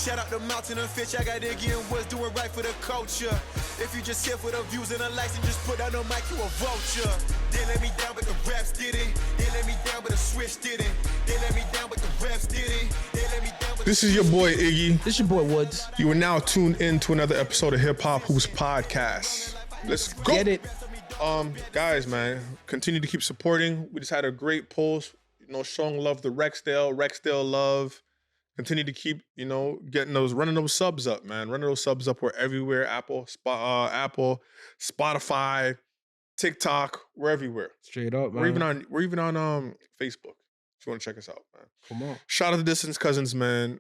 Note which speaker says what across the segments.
Speaker 1: Shout out to Mountain and Fish, I got Iggy and Woods doing right for the culture. If you just here for the views and the likes and just put out on mic, you a vulture. They let me down, but the raps did it. They let me down, but the switch did it. They let me down, but the raps did it. They let me down, but
Speaker 2: This is your boy Iggy.
Speaker 3: This is your boy Woods.
Speaker 2: You are now tuned in to another episode of Hip Hop Hoops Podcast. Let's go.
Speaker 3: Get it.
Speaker 2: Guys, man, continue to keep supporting. We just had a great post, showing love to Rexdale love. Continue to keep, running those subs up, man. Running those subs up. We're everywhere. Apple, Spotify, TikTok. We're everywhere.
Speaker 3: Straight up, man.
Speaker 2: We're even on Facebook. If you want to check us out, man.
Speaker 3: Come on.
Speaker 2: Shout out to Distance Cousins, man.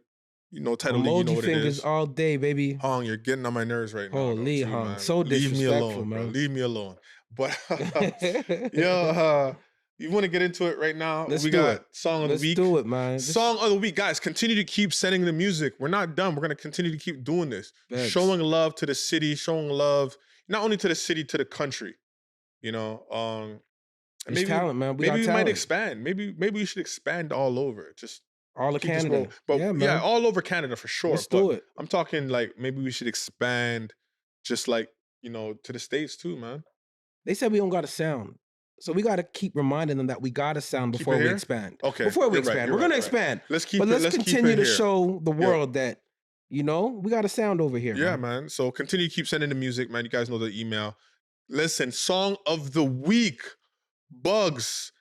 Speaker 2: Title league,
Speaker 3: Emoji
Speaker 2: what
Speaker 3: fingers
Speaker 2: it is.
Speaker 3: all day, baby.
Speaker 2: Hong, you're getting on my nerves right now.
Speaker 3: Holy
Speaker 2: Hong,
Speaker 3: Hong. So disrespectful,
Speaker 2: Leave me alone,
Speaker 3: man.
Speaker 2: bro. Leave me alone. But, you want to get into it right now? We got Song of the Week.
Speaker 3: Let's do it, man.
Speaker 2: Song of the Week. Guys, continue to keep sending the music. We're not done. We're going to continue to keep doing this.
Speaker 3: Thanks.
Speaker 2: Showing love to the city, showing love, not only to the city, to the country. And
Speaker 3: Maybe talent, man.
Speaker 2: We might expand. Maybe we should expand all over. Just
Speaker 3: all of Canada.
Speaker 2: But
Speaker 3: yeah,
Speaker 2: all over Canada for sure.
Speaker 3: Let's do it.
Speaker 2: I'm talking like maybe we should expand just like, to the States too, man.
Speaker 3: They said we don't got a sound. So we got to keep reminding them that we got a sound before we expand.
Speaker 2: Okay.
Speaker 3: Before we expand. We're going to expand. Let's continue to show the world that, we got a sound over here.
Speaker 2: Yeah, man. So continue to keep sending the music, man. You guys know the email. Listen, Song of the Week. Bugs.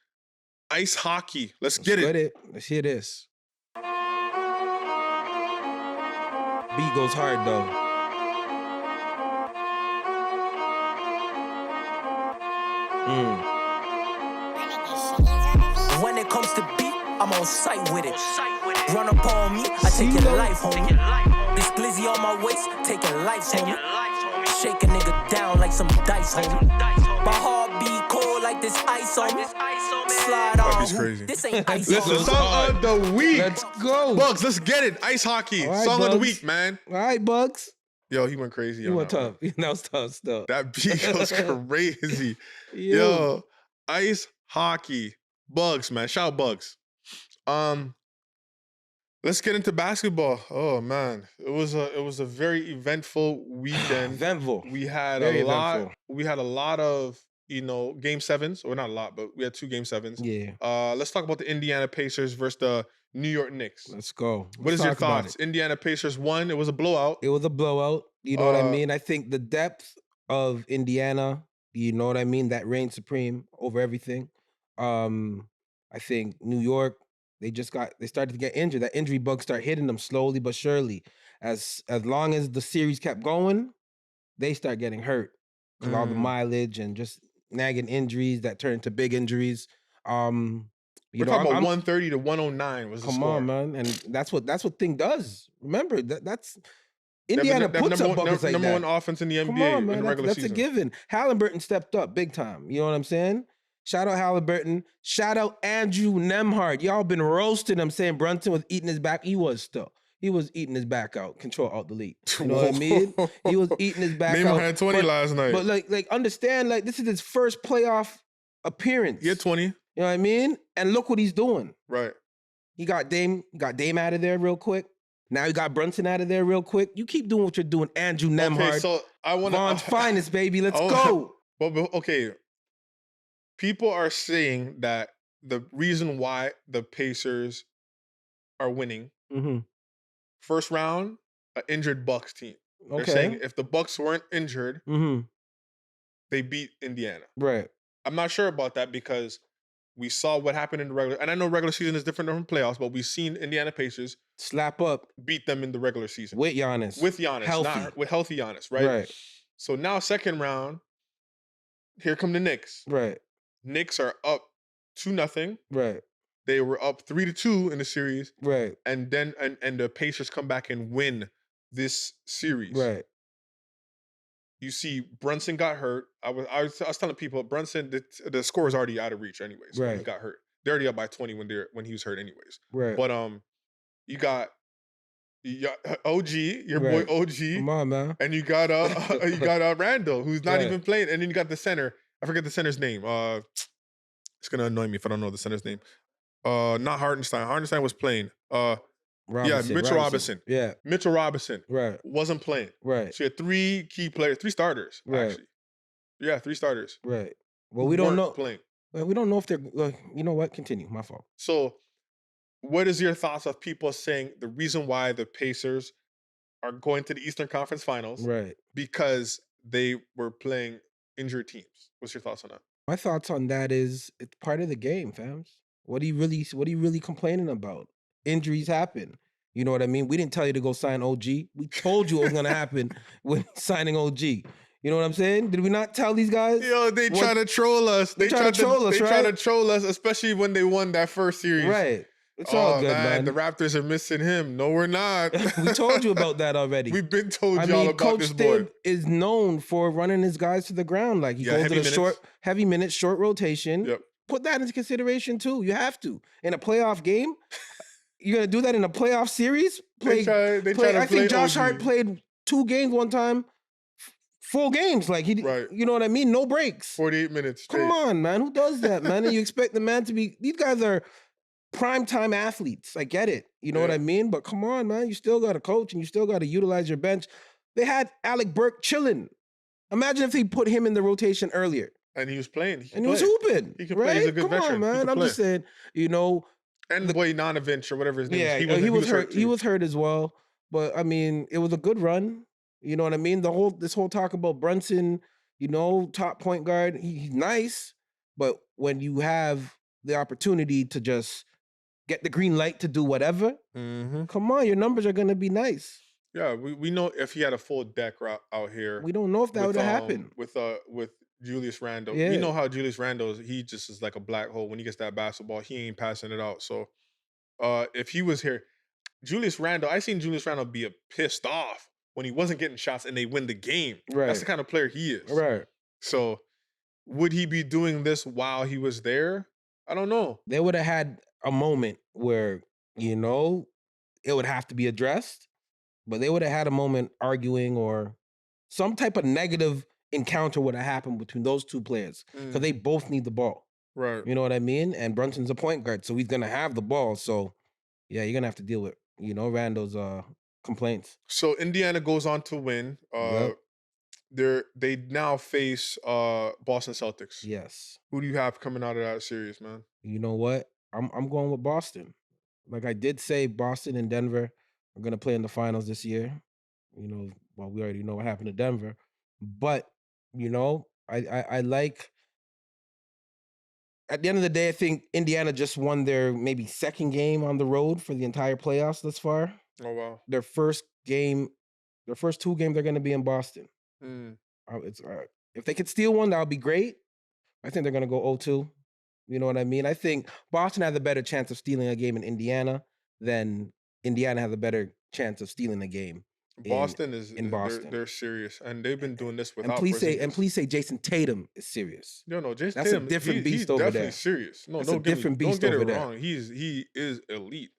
Speaker 2: Ice hockey. Let's get it.
Speaker 3: Let's hear this. Beat goes hard, though.
Speaker 4: When it comes to beat, I'm on sight with it. Run up on me, I take your life, homie. This glizzy on my waist, taking life, homie. Shake a nigga down like some dice, homie. My heart beat cold like this ice on me. Slide on.
Speaker 2: That'd be crazy.
Speaker 4: This ain't ice
Speaker 2: Listen,
Speaker 4: on me.
Speaker 2: Song of the Week.
Speaker 3: Let's go.
Speaker 2: Bugs, let's get it. Ice hockey.
Speaker 3: All right,
Speaker 2: Song of the
Speaker 3: Bugs.
Speaker 2: Week, man.
Speaker 3: All right, Bugs.
Speaker 2: Yo, he went crazy.
Speaker 3: You went tough. That was tough stuff.
Speaker 2: That beat goes crazy. Yo, ice hockey. Bugs, man. Shout out Bugs. Let's get into basketball. Oh man. It was a very eventful weekend.
Speaker 3: Eventful.
Speaker 2: We had
Speaker 3: Very
Speaker 2: a lot.
Speaker 3: eventful.
Speaker 2: We had a lot of, game sevens, or not a lot, but we had 2 game sevens.
Speaker 3: Yeah.
Speaker 2: Let's talk about the Indiana Pacers versus the New York Knicks.
Speaker 3: Let's go.
Speaker 2: What is your thoughts? Indiana Pacers won. It was a blowout.
Speaker 3: It was a blowout. You know what I mean? I think the depth of Indiana, that reigned supreme over everything. I think New York, they started to get injured. That injury bug started hitting them slowly but surely. As long as the series kept going, they start getting hurt because all the mileage and just nagging injuries that turned into big injuries.
Speaker 2: We're talking about 130 to 109 was the score.
Speaker 3: Come on, man. And that's what thing does. Remember, that's Indiana puts up buckets like that.
Speaker 2: Number one offense in the NBA
Speaker 3: Come on, man.
Speaker 2: in the regular
Speaker 3: That's
Speaker 2: season.
Speaker 3: a given. Halliburton stepped up big time. You know what I'm saying? Shout out Halliburton. Shout out Andrew Nembhard. Y'all been roasting him saying Brunson was eating his back. He was still. He was eating his back out. Control, Alt, Delete. You know what I mean? He was eating his back
Speaker 2: Neymar
Speaker 3: out.
Speaker 2: had 20 last night.
Speaker 3: But like understand, this is his first playoff appearance.
Speaker 2: He had 20.
Speaker 3: You know what I mean? And look what he's doing.
Speaker 2: Right.
Speaker 3: He got Dame out of there real quick. Now you got Brunson out of there real quick. You keep doing what you're doing, Andrew Nembhard.
Speaker 2: Okay, so I want to...
Speaker 3: Vaughn's finest, baby. Let's go.
Speaker 2: But okay. People are saying that the reason why the Pacers are winning, first round, an injured Bucks team. They're saying if the Bucks weren't injured, they beat Indiana.
Speaker 3: Right.
Speaker 2: I'm not sure about that because we saw what happened in the regular, and I know regular season is different from playoffs, but we've seen Indiana Pacers
Speaker 3: slap up,
Speaker 2: beat them in the regular season
Speaker 3: with Giannis,
Speaker 2: healthy. With healthy Giannis, right?
Speaker 3: Right.
Speaker 2: So now second round, here come the Knicks.
Speaker 3: Right.
Speaker 2: Knicks are up 2-0.
Speaker 3: Right.
Speaker 2: They were up 3-2 in the series.
Speaker 3: Right.
Speaker 2: And then and the Pacers come back and win this series.
Speaker 3: Right.
Speaker 2: You see, Brunson got hurt. I was telling people, Brunson, the score is already out of reach anyways. When he got hurt. They're already up by 20 when he was hurt anyways.
Speaker 3: Right.
Speaker 2: But you got OG, your boy OG.
Speaker 3: Come on, man.
Speaker 2: And you got Randall, who's not even playing. And then you got the center. I forget the center's name. It's gonna annoy me if I don't know the center's name. Not Hartenstein. Hartenstein was playing. Mitchell Robinson.
Speaker 3: Yeah.
Speaker 2: Mitchell Robinson.
Speaker 3: Right.
Speaker 2: Wasn't playing.
Speaker 3: Right.
Speaker 2: So you had 3 key players, 3 starters,
Speaker 3: Right.
Speaker 2: actually. Yeah, 3 starters.
Speaker 3: Right. Well, we don't know.
Speaker 2: Playing.
Speaker 3: Well, we don't know if they're. You know what? Continue. My fault.
Speaker 2: So, what is your thoughts of people saying the reason why the Pacers are going to the Eastern Conference Finals?
Speaker 3: Right.
Speaker 2: Because they were playing injured teams. What's your thoughts on that?
Speaker 3: My thoughts on that is it's part of the game, fams. What are you really complaining about? Injuries happen. You know what I mean? We didn't tell you to go sign OG. We told you what was going to happen with signing OG. You know what I'm saying? Did we not tell these guys?
Speaker 2: Yo, they trying to troll us.
Speaker 3: They trying to troll us, right?
Speaker 2: They trying to troll us, especially when they won that first series.
Speaker 3: Right. It's all good, man.
Speaker 2: The Raptors are missing him. No, we're not.
Speaker 3: We told you about that already.
Speaker 2: We've been told y'all about
Speaker 3: Coach
Speaker 2: this boy.
Speaker 3: Thib is known for running his guys to the ground. Like he goes to the heavy minutes, short rotation.
Speaker 2: Yep.
Speaker 3: Put that into consideration too. You have to. In a playoff game, you're gonna do that in a playoff series?
Speaker 2: They try to play
Speaker 3: I think Josh
Speaker 2: OG.
Speaker 3: Hart played 2 games one time. Full games, like you know what I mean? No breaks.
Speaker 2: 48 minutes straight.
Speaker 3: Come on, man. Who does that, man? And you expect the man to be, these guys are primetime athletes. I get it. You know what I mean? But come on, man. You still got to coach and you still got to utilize your bench. They had Alec Burke chilling. Imagine if they put him in the rotation earlier.
Speaker 2: And he was playing.
Speaker 3: He was hooping.
Speaker 2: He could
Speaker 3: right?
Speaker 2: play. He's a good
Speaker 3: Come
Speaker 2: veteran.
Speaker 3: on, man. I'm just saying, you know.
Speaker 2: And the boy Nanovich or whatever his name is.
Speaker 3: He was hurt. He was hurt as well. But I mean, it was a good run. You know what I mean? This whole talk about Brunson, you know, top point guard, he's nice. But when you have the opportunity to just get the green light to do whatever, come on, your numbers are going to be nice.
Speaker 2: Yeah, we know if he had a full deck out here.
Speaker 3: We don't know if that would have happened.
Speaker 2: With Julius Randle.
Speaker 3: Yeah.
Speaker 2: We know how Julius Randle is. He just is like a black hole. When he gets that basketball, he ain't passing it out. So if he was here, I seen Julius Randle be pissed off when he wasn't getting shots and they win the game.
Speaker 3: Right.
Speaker 2: That's the kind of player he is.
Speaker 3: Right.
Speaker 2: So would he be doing this while he was there? I don't know.
Speaker 3: They would have had a moment where, you know, it would have to be addressed, but they would have had a moment arguing or some type of negative encounter would have happened between those two players because they both need the ball.
Speaker 2: Right.
Speaker 3: You know what I mean? And Brunson's a point guard, so he's going to have the ball. So, yeah, you're going to have to deal with, you know, Randall's complaints.
Speaker 2: So Indiana goes on to win. They now face Boston Celtics.
Speaker 3: Yes.
Speaker 2: Who do you have coming out of that series, man?
Speaker 3: You know what? I'm going with Boston. Like I did say, Boston and Denver are going to play in the finals this year. You know, well, we already know what happened to Denver. But, you know, I like... At the end of the day, I think Indiana just won their maybe second game on the road for the entire playoffs thus far.
Speaker 2: Oh, wow.
Speaker 3: Their first 2 games, they're going to be in Boston. If they could steal one, that would be great. I think they're going to go 0-2. You know what I mean? I think Boston has a better chance of stealing a game in Indiana than Indiana has a better chance of stealing a game.
Speaker 2: Boston
Speaker 3: in Boston.
Speaker 2: They're serious, and they've been doing this without.
Speaker 3: And please say Jason Tatum is serious.
Speaker 2: No, Jason
Speaker 3: Tatum. That's a different beast over there.
Speaker 2: He's definitely serious. No,
Speaker 3: that's a different beast
Speaker 2: over there. Don't get
Speaker 3: it
Speaker 2: wrong. He is elite.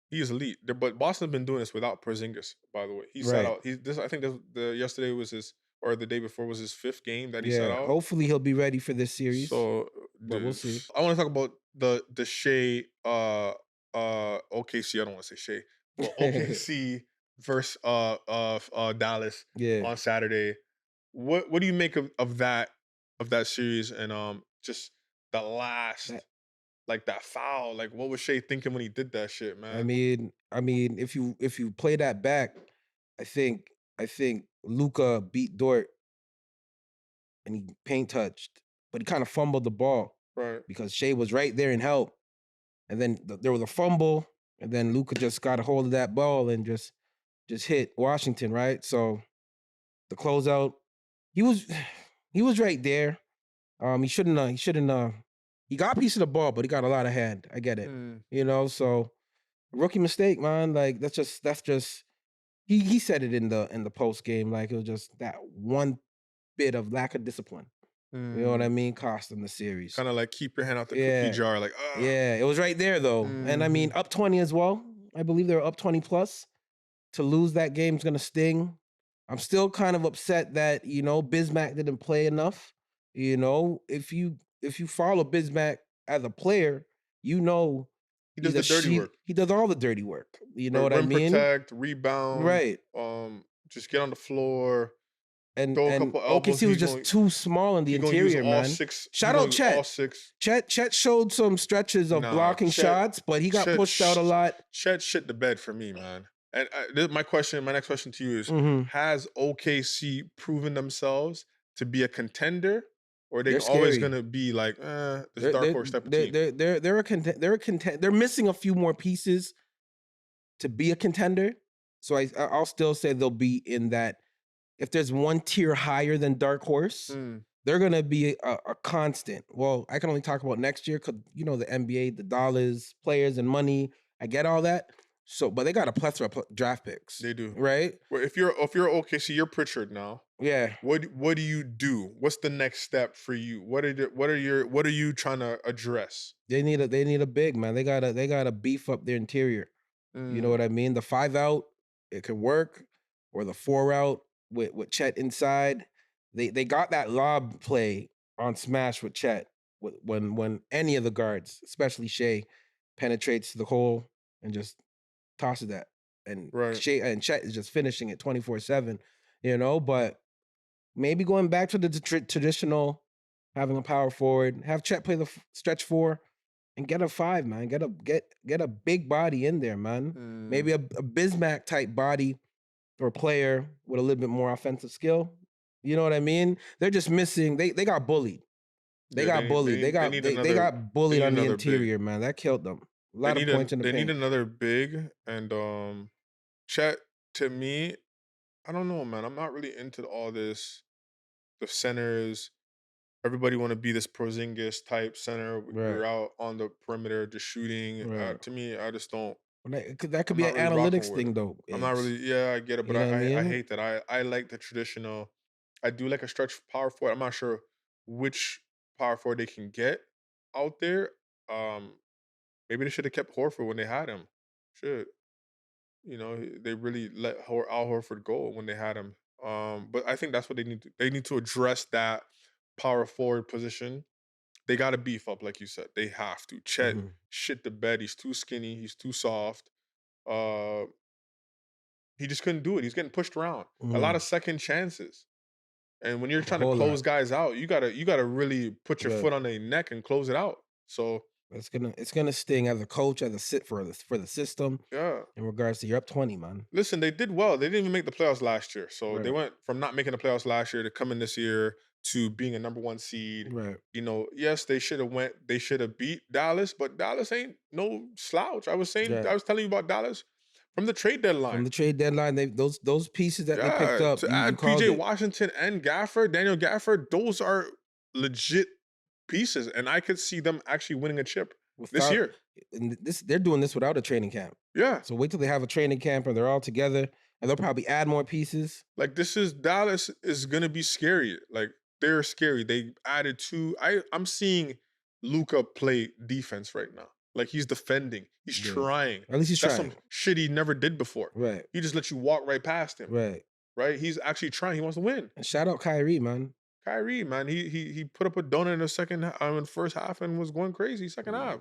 Speaker 2: He is elite. But Boston's been doing this without Porzingis. By the way, he sat out. I think yesterday was his, or the day before was his 5th game that he sat out.
Speaker 3: Hopefully he'll be ready for this series.
Speaker 2: So,
Speaker 3: but we'll see.
Speaker 2: I want to talk about the Shea OKC. I don't want to say Shea. Well, OKC versus Dallas on Saturday. What do you make of that series and just the last like that foul? Like what was Shea thinking when he did that shit, man?
Speaker 3: I mean, if you play that back, I think Luka beat Dort and he paint touched, but he kind of fumbled the ball.
Speaker 2: Right.
Speaker 3: Because Shea was right there in help. And then there was a fumble, and then Luka just got a hold of that ball and just hit Washington, right? So the closeout, he was right there. He got a piece of the ball, but he got a lot of hand. I get it. You know, so rookie mistake, man. Like that's just he said it in the post game, like it was just that one bit of lack of discipline. You know what I mean? Cost them the series.
Speaker 2: Kind of like keep your hand out the cookie jar, like
Speaker 3: yeah, it was right there though. And I mean, up 20 as well. I believe they were up 20 plus. To lose that game is gonna sting. I'm still kind of upset that, you know, Bismack didn't play enough. You know, if you follow Bismack as a player, you know
Speaker 2: He does the dirty work.
Speaker 3: He does all the dirty work. You know what I
Speaker 2: Rim
Speaker 3: mean?
Speaker 2: protect, rebound,
Speaker 3: Right.
Speaker 2: just get on the floor,
Speaker 3: And
Speaker 2: throw a couple elbows.
Speaker 3: OKC was just too small in the interior, man. Shout out Chet.
Speaker 2: All six.
Speaker 3: Chet showed some stretches of blocking shots, but he got pushed out a lot.
Speaker 2: Chet shit the bed for me, man. And my next question to you is: has OKC proven themselves to be a contender, or are they always going to be like this dark horse type of team?
Speaker 3: They're missing a few more pieces to be a contender. So I'll still say they'll be in that. If there's one tier higher than dark horse, they're going to be a constant. Well, I can only talk about next year because, you know, the NBA, the dollars, players, and money. I get all that. So, but they got a plethora of draft picks.
Speaker 2: They do,
Speaker 3: right?
Speaker 2: Well, if you're OKC, you're Pritchard now.
Speaker 3: Yeah.
Speaker 2: What do you do? What's the next step for you? What are you trying to address?
Speaker 3: They need a big man. They gotta beef up their interior. You know what I mean? The 5 out, it can work, or the 4 out with Chet inside. They got that lob play on Smash with Chet when any of the guards, especially Shea, penetrates the hole and just tosses that. And Shea and Chet is just finishing it 24/7, you know, but maybe going back to the traditional, having a power forward, have Chet play the stretch 4 and get a 5, man. Get a big body in there, man. Maybe a Bismack type body or player with a little bit more offensive skill. You know what I mean? They're just missing. They got bullied. They got bullied. They got bullied on the interior, man. That killed them. A lot of points in the paint.
Speaker 2: They need another big, and Chet, to me, I don't know, man. I'm not really into all this. The centers, everybody want to be this Porzingis type center. You're out on the perimeter just shooting. To me, I just don't.
Speaker 3: That could be an analytics thing, though.
Speaker 2: I'm not really. Yeah, I get it, but I hate that. I like the traditional. I do like a stretch power forward. I'm not sure which power forward they can get out there. Maybe they should have kept Horford when they had him. You know, they really let Al Horford go when they had him. But I think that's what they need to. They need to address that power forward position. They got to beef up, like you said. They have to. Chet shit the bed. He's too skinny. He's too soft. He just couldn't do it. He's getting pushed around. A lot of second chances. And when you're trying to close guys out, you gotta really put your foot on their neck and close it out. So
Speaker 3: it's gonna sting as a coach, as a sit for the system.
Speaker 2: Yeah.
Speaker 3: In regards to you're up 20, man.
Speaker 2: Listen, they did well. They didn't even make the playoffs last year. So they went from not making the playoffs last year to coming this year to being a #1 seed.
Speaker 3: Right.
Speaker 2: You know, yes, they should have beat Dallas, but Dallas ain't no slouch. I was telling you about Dallas from the trade deadline.
Speaker 3: From the trade deadline, those pieces that they picked up.
Speaker 2: To add PJ Washington and Daniel Gafford, those are legit pieces, and I could see them actually winning a chip this year.
Speaker 3: And they're doing this without a training camp.
Speaker 2: Yeah.
Speaker 3: So wait till they have a training camp and they're all together, and they'll probably add more pieces.
Speaker 2: Like Dallas is gonna be scary. Like they're scary. They added 2. I'm seeing Luka play defense right now. Like he's defending. He's trying.
Speaker 3: At least he's trying.
Speaker 2: That's some shit he never did before.
Speaker 3: Right.
Speaker 2: He just lets you walk right past him. Right. He's actually trying. He wants to win.
Speaker 3: And shout out Kyrie, man.
Speaker 2: Kyrie, man. He put up a donut in the first half and was going crazy second half.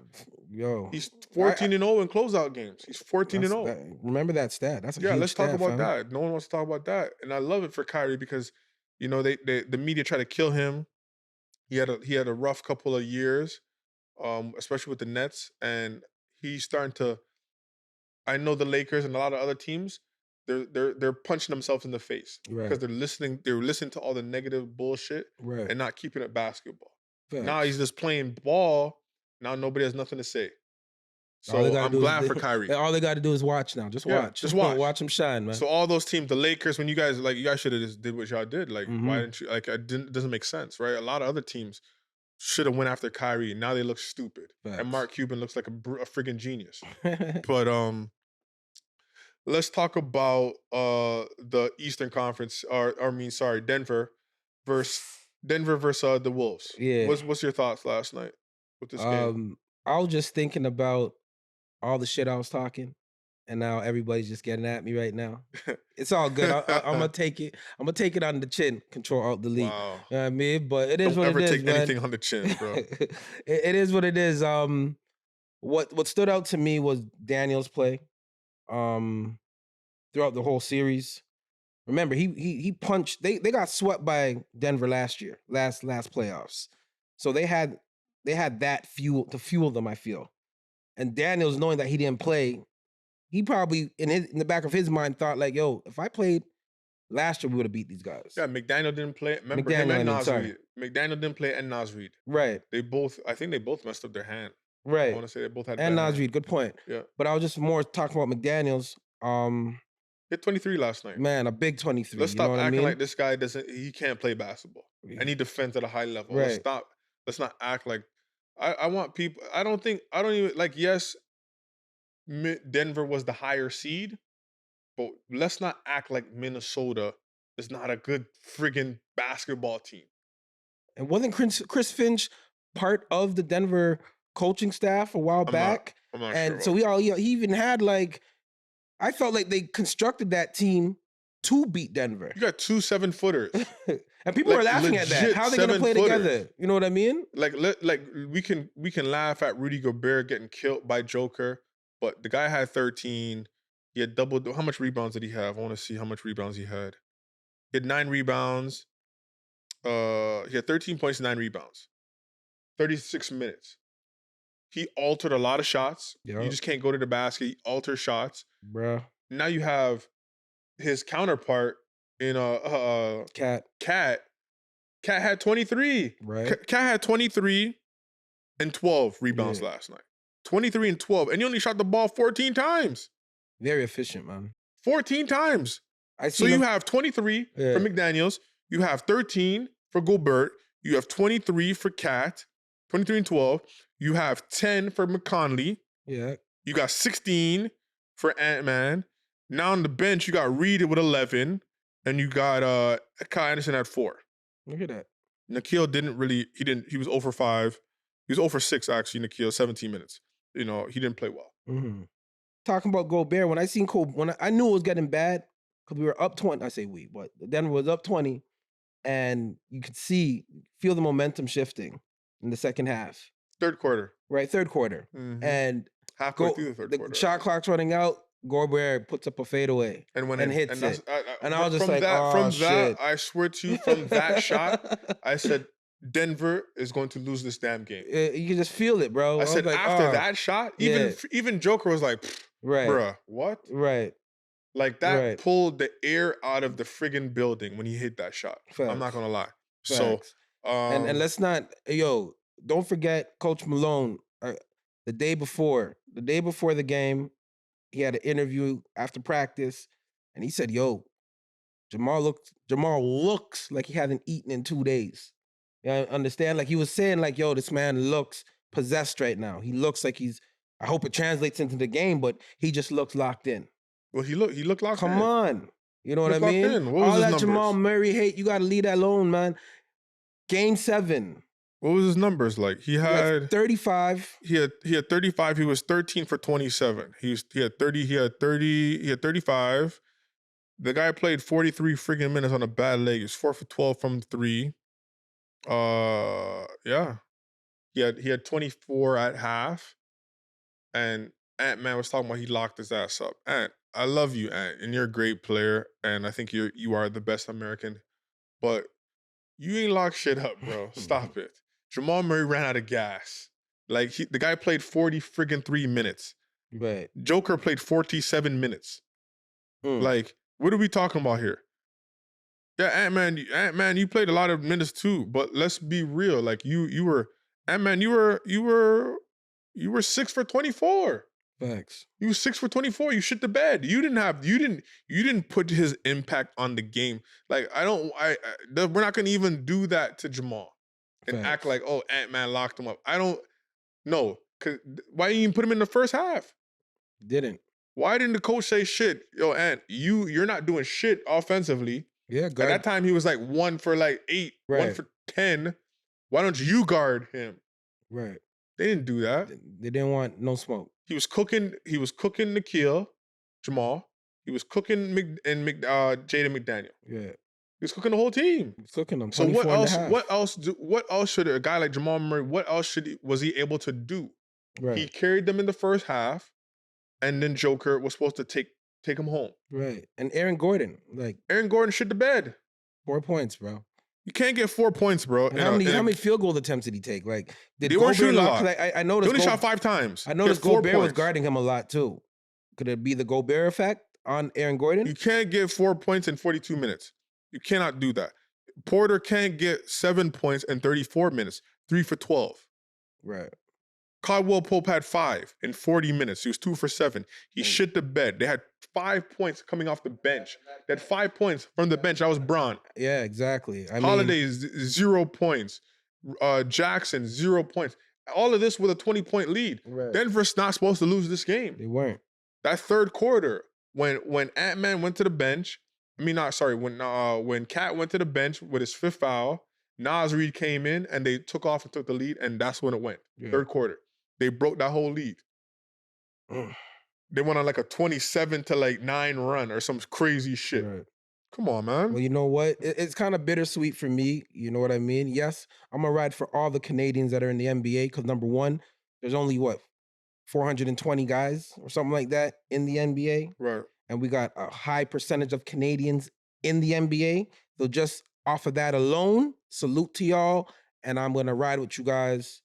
Speaker 3: Yo.
Speaker 2: He's 14-0 in closeout games. He's 14-0.
Speaker 3: Remember that stat. That's a huge
Speaker 2: let's talk
Speaker 3: stat,
Speaker 2: about that. No one wants to talk about that. And I love it for Kyrie because, you know, the media tried to kill him. He had a rough couple of years, especially with the Nets, and he's starting to. I know the Lakers and a lot of other teams, they're punching themselves in the face because they're listening to all the negative bullshit and not keeping it basketball. Now he's just playing ball. Now nobody has nothing to say. So I'm glad for Kyrie.
Speaker 3: All they got to do is watch now. Just watch.
Speaker 2: Just watch.
Speaker 3: Watch them shine, man.
Speaker 2: So all those teams, the Lakers, when you guys should have just did what y'all did. Like, why didn't you? Like, it doesn't make sense, right? A lot of other teams should have went after Kyrie. Now they look stupid. And Mark Cuban looks like a friggin' genius. But let's talk about the Eastern Conference. Denver versus the Wolves.
Speaker 3: Yeah.
Speaker 2: What's your thoughts last night with this game?
Speaker 3: I was just thinking about all the shit I was talking, and now everybody's just getting at me right now. It's all good. I'm gonna take it. I'm gonna take it on the chin. Control Alt Delete.
Speaker 2: Wow.
Speaker 3: You know what I mean? But it is
Speaker 2: Don't
Speaker 3: what it is.
Speaker 2: Don't ever take
Speaker 3: man.
Speaker 2: anything on the chin, bro.
Speaker 3: It is what it is. What stood out to me was Daniel's play throughout the whole series. Remember, he punched. They got swept by Denver last year, last playoffs. So they had that fuel to fuel them, I feel. And Daniels, knowing that he didn't play, he probably in the back of his mind thought like, "Yo, if I played last year, we would have beat these guys."
Speaker 2: Yeah, McDaniel didn't play. Remember him and Nas Reed. McDaniel didn't play and Nas Reed.
Speaker 3: Right.
Speaker 2: I think they both messed up their hand.
Speaker 3: Right.
Speaker 2: I want to say they both had
Speaker 3: and
Speaker 2: bad
Speaker 3: Nas
Speaker 2: hand.
Speaker 3: Reed. Good point.
Speaker 2: Yeah.
Speaker 3: But I was just more talking about McDaniels.
Speaker 2: Hit 23 last night.
Speaker 3: Man, a big 23.
Speaker 2: Let's stop acting
Speaker 3: I mean?
Speaker 2: like this guy he can't play basketball. And he defends at a high level.
Speaker 3: Right.
Speaker 2: Let's not act like I want people. I don't even like, yes, Denver was the higher seed, but let's not act like Minnesota is not a good friggin' basketball team.
Speaker 3: And wasn't Chris Finch part of the Denver coaching staff a while back?
Speaker 2: I'm not
Speaker 3: and
Speaker 2: sure.
Speaker 3: So he even had like, I felt like they constructed that team to beat Denver.
Speaker 2: You got 2 7-footers.
Speaker 3: And people are laughing at that. How are they going to play together? You know what I mean?
Speaker 2: Like we can laugh at Rudy Gobert getting killed by Joker, but the guy had 13. He had double. How much rebounds did he have? I want to see how much rebounds he had. He had 9 rebounds. He had 13 points, 9 rebounds. 36 minutes. He altered a lot of shots.
Speaker 3: Yep.
Speaker 2: You just can't go to the basket. He altered shots.
Speaker 3: Bruh.
Speaker 2: Now you have his counterpart in
Speaker 3: Cat.
Speaker 2: Cat had 23.
Speaker 3: Right.
Speaker 2: Cat had 23 and 12 rebounds last night. 23 and 12. And he only shot the ball 14 times.
Speaker 3: Very efficient, man.
Speaker 2: 14 times.
Speaker 3: So
Speaker 2: you have 23 for McDaniels. You have 13 for Gobert. You have 23 for Cat. 23 and 12. You have 10 for McConley.
Speaker 3: Yeah.
Speaker 2: You got 16 for Ant-Man. Now on the bench, you got Reed with 11. And you got Kyle Anderson at 4.
Speaker 3: Look at that.
Speaker 2: Nikhil he was 0 for 5. He was 0 for 6, actually, Nikhil, 17 minutes. He didn't play well.
Speaker 3: Mm-hmm. Talking about Gobert, when I knew it was getting bad, because we were up 20, I say but Denver was up 20, and you could feel the momentum shifting in the second half.
Speaker 2: Third quarter.
Speaker 3: Right, third quarter.
Speaker 2: Mm-hmm.
Speaker 3: And
Speaker 2: halfway through the third quarter.
Speaker 3: The shot clock's running out, Gobert puts up a fadeaway and hits it. And I was just like, shit.
Speaker 2: I swear to you, from that shot, I said, Denver is going to lose this damn game.
Speaker 3: You can just feel it, bro.
Speaker 2: I said,
Speaker 3: like,
Speaker 2: after that shot, even Joker was like, bruh, what?
Speaker 3: Right.
Speaker 2: Like, that pulled the air out of the friggin' building when he hit that shot. Facts. I'm not going to lie. Facts. So,
Speaker 3: and let's not, don't forget Coach Malone. The day before the game, he had an interview after practice, and he said, Jamal looks like he hasn't eaten in 2 days. You understand? Like, he was saying, like, this man looks possessed right now. He looks like I hope it translates into the game, but he just looks locked in.
Speaker 2: Well, he looked locked in.
Speaker 3: Come on. You know what I mean? All that numbers? Jamal Murray hate, you got to leave that alone, man. Game 7.
Speaker 2: What was his numbers like? He had
Speaker 3: 35.
Speaker 2: He had 35. He was 13 for 27. He had 35. The guy played 43 friggin' minutes on a bad leg. He was 4 for 12 from 3. Yeah. He had 24 at half. And Ant-Man was talking about he locked his ass up. Ant, I love you, Ant, and you're a great player, and I think you are the best American. But you ain't locked shit up, bro. Stop it. Jamal Murray ran out of gas. Like, the guy played 40 friggin' 3 minutes.
Speaker 3: Right.
Speaker 2: Joker played 47 minutes. Like, what are we talking about here? Yeah, Ant-Man, you played a lot of minutes too, but let's be real. Like, you were Ant-Man, you were 6 for 24.
Speaker 3: Facts.
Speaker 2: You were 6 for 24. You shit the bed. You didn't put his impact on the game. Like, we're not gonna even do that to Jamal and act like, oh, Ant-Man locked him up. I don't know. Cause why didn't you even put him in the first half?
Speaker 3: Didn't.
Speaker 2: Why didn't the coach say, shit, yo, Ant, you're not doing shit offensively.
Speaker 3: Yeah,
Speaker 2: At that time, he was like 1 for like 8, 1 for 10. Why don't you guard him?
Speaker 3: Right.
Speaker 2: They didn't do that.
Speaker 3: They didn't want no smoke.
Speaker 2: He was cooking Nikhil, Jamal. He was cooking Jaden McDaniel.
Speaker 3: Yeah.
Speaker 2: He was cooking the whole team.
Speaker 3: He was cooking them.
Speaker 2: So what else should a guy like Jamal Murray, was he able to do?
Speaker 3: Right.
Speaker 2: He carried them in the first half, and then Joker was supposed to take him home.
Speaker 3: Right. And Aaron Gordon, like
Speaker 2: Aaron Gordon shit the bed.
Speaker 3: 4 points, bro.
Speaker 2: You can't get 4 points, bro.
Speaker 3: And how many field goal attempts did he take? Like, did
Speaker 2: They weren't
Speaker 3: Gobert
Speaker 2: shooting a lot.
Speaker 3: I noticed
Speaker 2: He only shot 5 times.
Speaker 3: I noticed
Speaker 2: He had 4
Speaker 3: Gobert was
Speaker 2: points.
Speaker 3: guarding him a lot too. Could it be the Gobert effect on Aaron Gordon?
Speaker 2: You can't get 4 points in 42 minutes. You cannot do that. Porter can't get 7 points in 34 minutes. 3 for 12.
Speaker 3: Right.
Speaker 2: Caldwell Pope had 5 in 40 minutes. He was 2 for 7. He shit the bed. They had 5 points coming off the bench. They had 5 points from the bench. That was Braun.
Speaker 3: Yeah, exactly.
Speaker 2: Holiday, 0 points. Jackson, 0 points. All of this with a 20-point lead.
Speaker 3: Right.
Speaker 2: Denver's not supposed to lose this game.
Speaker 3: They weren't.
Speaker 2: That third quarter, when Ant-Man went to the bench, when Cat went to the bench with his 5th foul, Naz Reid came in and they took off and took the lead, and that's when it went.
Speaker 3: Yeah.
Speaker 2: Third quarter. They broke that whole lead. They went on like a 27-9 run or some crazy shit.
Speaker 3: Right.
Speaker 2: Come on, man.
Speaker 3: Well, you know what? It's kind of bittersweet for me. You know what I mean? Yes, I'm going to ride for all the Canadians that are in the NBA because, number one, there's only, 420 guys or something like that in the NBA?
Speaker 2: Right.
Speaker 3: And we got a high percentage of Canadians in the NBA. So just off of that alone, salute to y'all. And I'm going to ride with you guys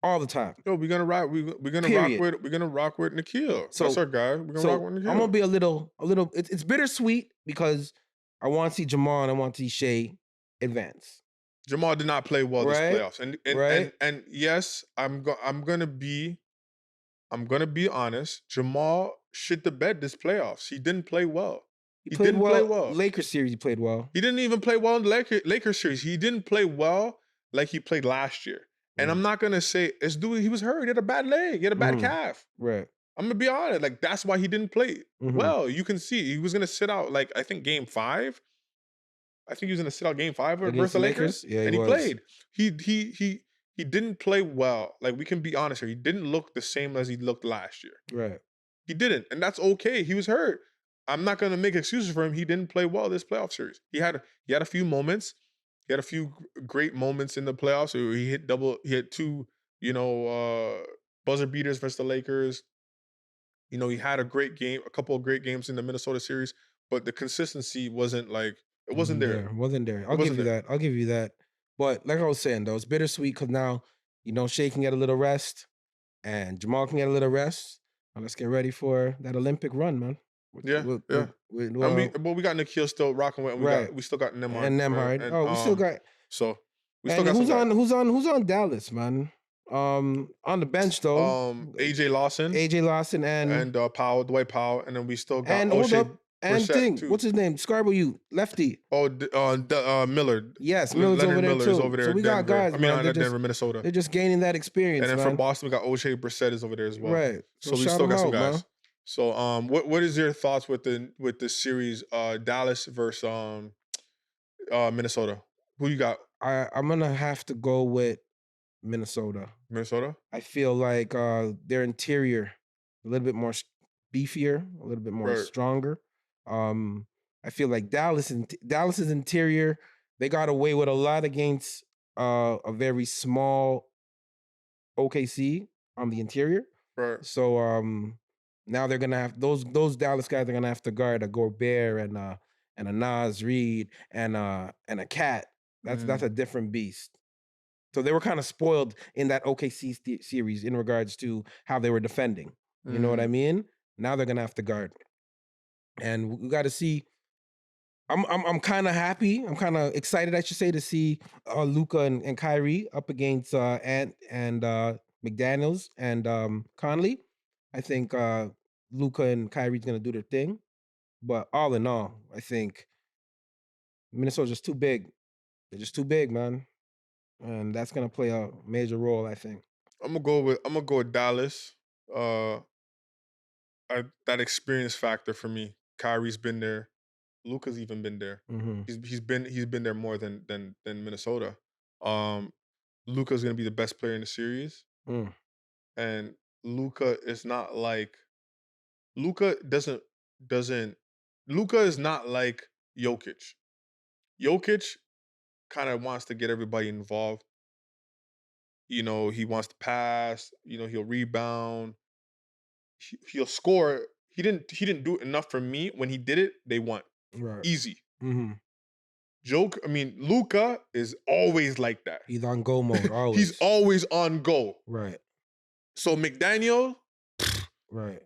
Speaker 3: all the time.
Speaker 2: Yo, we're gonna rock. We're gonna rock with Nikhil.
Speaker 3: So
Speaker 2: that's our guy. We're gonna rock with Nikhil.
Speaker 3: I'm gonna be a little. It's bittersweet because I want to see Jamal and I want to see Shea advance.
Speaker 2: Jamal did not play well this playoffs, and yes, I'm gonna be honest. Jamal shit the bed this playoffs. He didn't play well.
Speaker 3: He didn't play well. Lakers series, he played well.
Speaker 2: He didn't even play well in the Lakers series. He didn't play well like he played last year. And I'm not gonna say this dude. He was hurt. He had a bad leg. He had a bad calf.
Speaker 3: Right.
Speaker 2: I'm gonna be honest. Like that's why he didn't play well. You can see he was gonna sit out. Like I think Game 5. I think he was gonna sit out Game 5 versus the Lakers.
Speaker 3: Yeah,
Speaker 2: and he played. He didn't play well. Like we can be honest here. He didn't look the same as he looked last year.
Speaker 3: Right.
Speaker 2: He didn't, and that's okay. He was hurt. I'm not gonna make excuses for him. He didn't play well this playoff series. He had a few moments. He had a few great moments in the playoffs. He hit 2, buzzer beaters versus the Lakers. He had a couple of great games in the Minnesota series, but the consistency wasn't there.
Speaker 3: Wasn't there. I'll give you that. But like I was saying, though, it's bittersweet because now, Shea can get a little rest and Jamal can get a little rest. Now let's get ready for that Olympic run, man.
Speaker 2: We got Nikhil still rocking with. We still got Nemhard.
Speaker 3: And Nemhard. We still got.
Speaker 2: So we
Speaker 3: still got who's on Dallas, man? On the bench though.
Speaker 2: AJ Lawson and Powell, Dwight Powell, and then we still got
Speaker 3: what's his name? Scarborough, lefty.
Speaker 2: Miller.
Speaker 3: Yes, Miller's over there too.
Speaker 2: Over there.
Speaker 3: So we got guys.
Speaker 2: Denver, Minnesota.
Speaker 3: They're just gaining that experience.
Speaker 2: And then
Speaker 3: man.
Speaker 2: from Boston, we got O'Shea Brissett is over there as well.
Speaker 3: Right.
Speaker 2: So we still got some guys. Man. So what is your thoughts with the series Dallas versus Minnesota? Who you got?
Speaker 3: I'm gonna have to go with Minnesota.
Speaker 2: Minnesota?
Speaker 3: I feel like their interior a little bit more beefier, a little bit more stronger. I feel like Dallas's interior, they got away with a lot against a very small OKC on the interior.
Speaker 2: Right.
Speaker 3: So now they're gonna have those Dallas guys are gonna have to guard a Gobert and a Naz Reid and a Cat. That's a different beast. So they were kind of spoiled in that OKC series in regards to how they were defending. You know what I mean? Now they're gonna have to guard, and we got to see. I'm kind of happy. I'm kind of excited, I should say, to see Luka and Kyrie up against Ant and McDaniels and Conley. I think Luka and Kyrie's gonna do their thing, but all in all, I think Minnesota's just too big. They're just too big, man, and that's gonna play a major role, I think.
Speaker 2: I'm gonna go with Dallas. That experience factor for me. Kyrie's been there. Luka's even been there. He's been there more than Minnesota. Luka's gonna be the best player in the series, and Luka is not like Luka is not like Jokic. Jokic kind of wants to get everybody involved. You know, he wants to pass. You know, he'll rebound. He'll score. He didn't do enough for me. When he did it, they won.
Speaker 3: Right.
Speaker 2: Easy.
Speaker 3: Mm-hmm.
Speaker 2: Luka is always like that.
Speaker 3: He's on go mode, always.
Speaker 2: He's always on go.
Speaker 3: Right.
Speaker 2: So McDaniel.
Speaker 3: Right.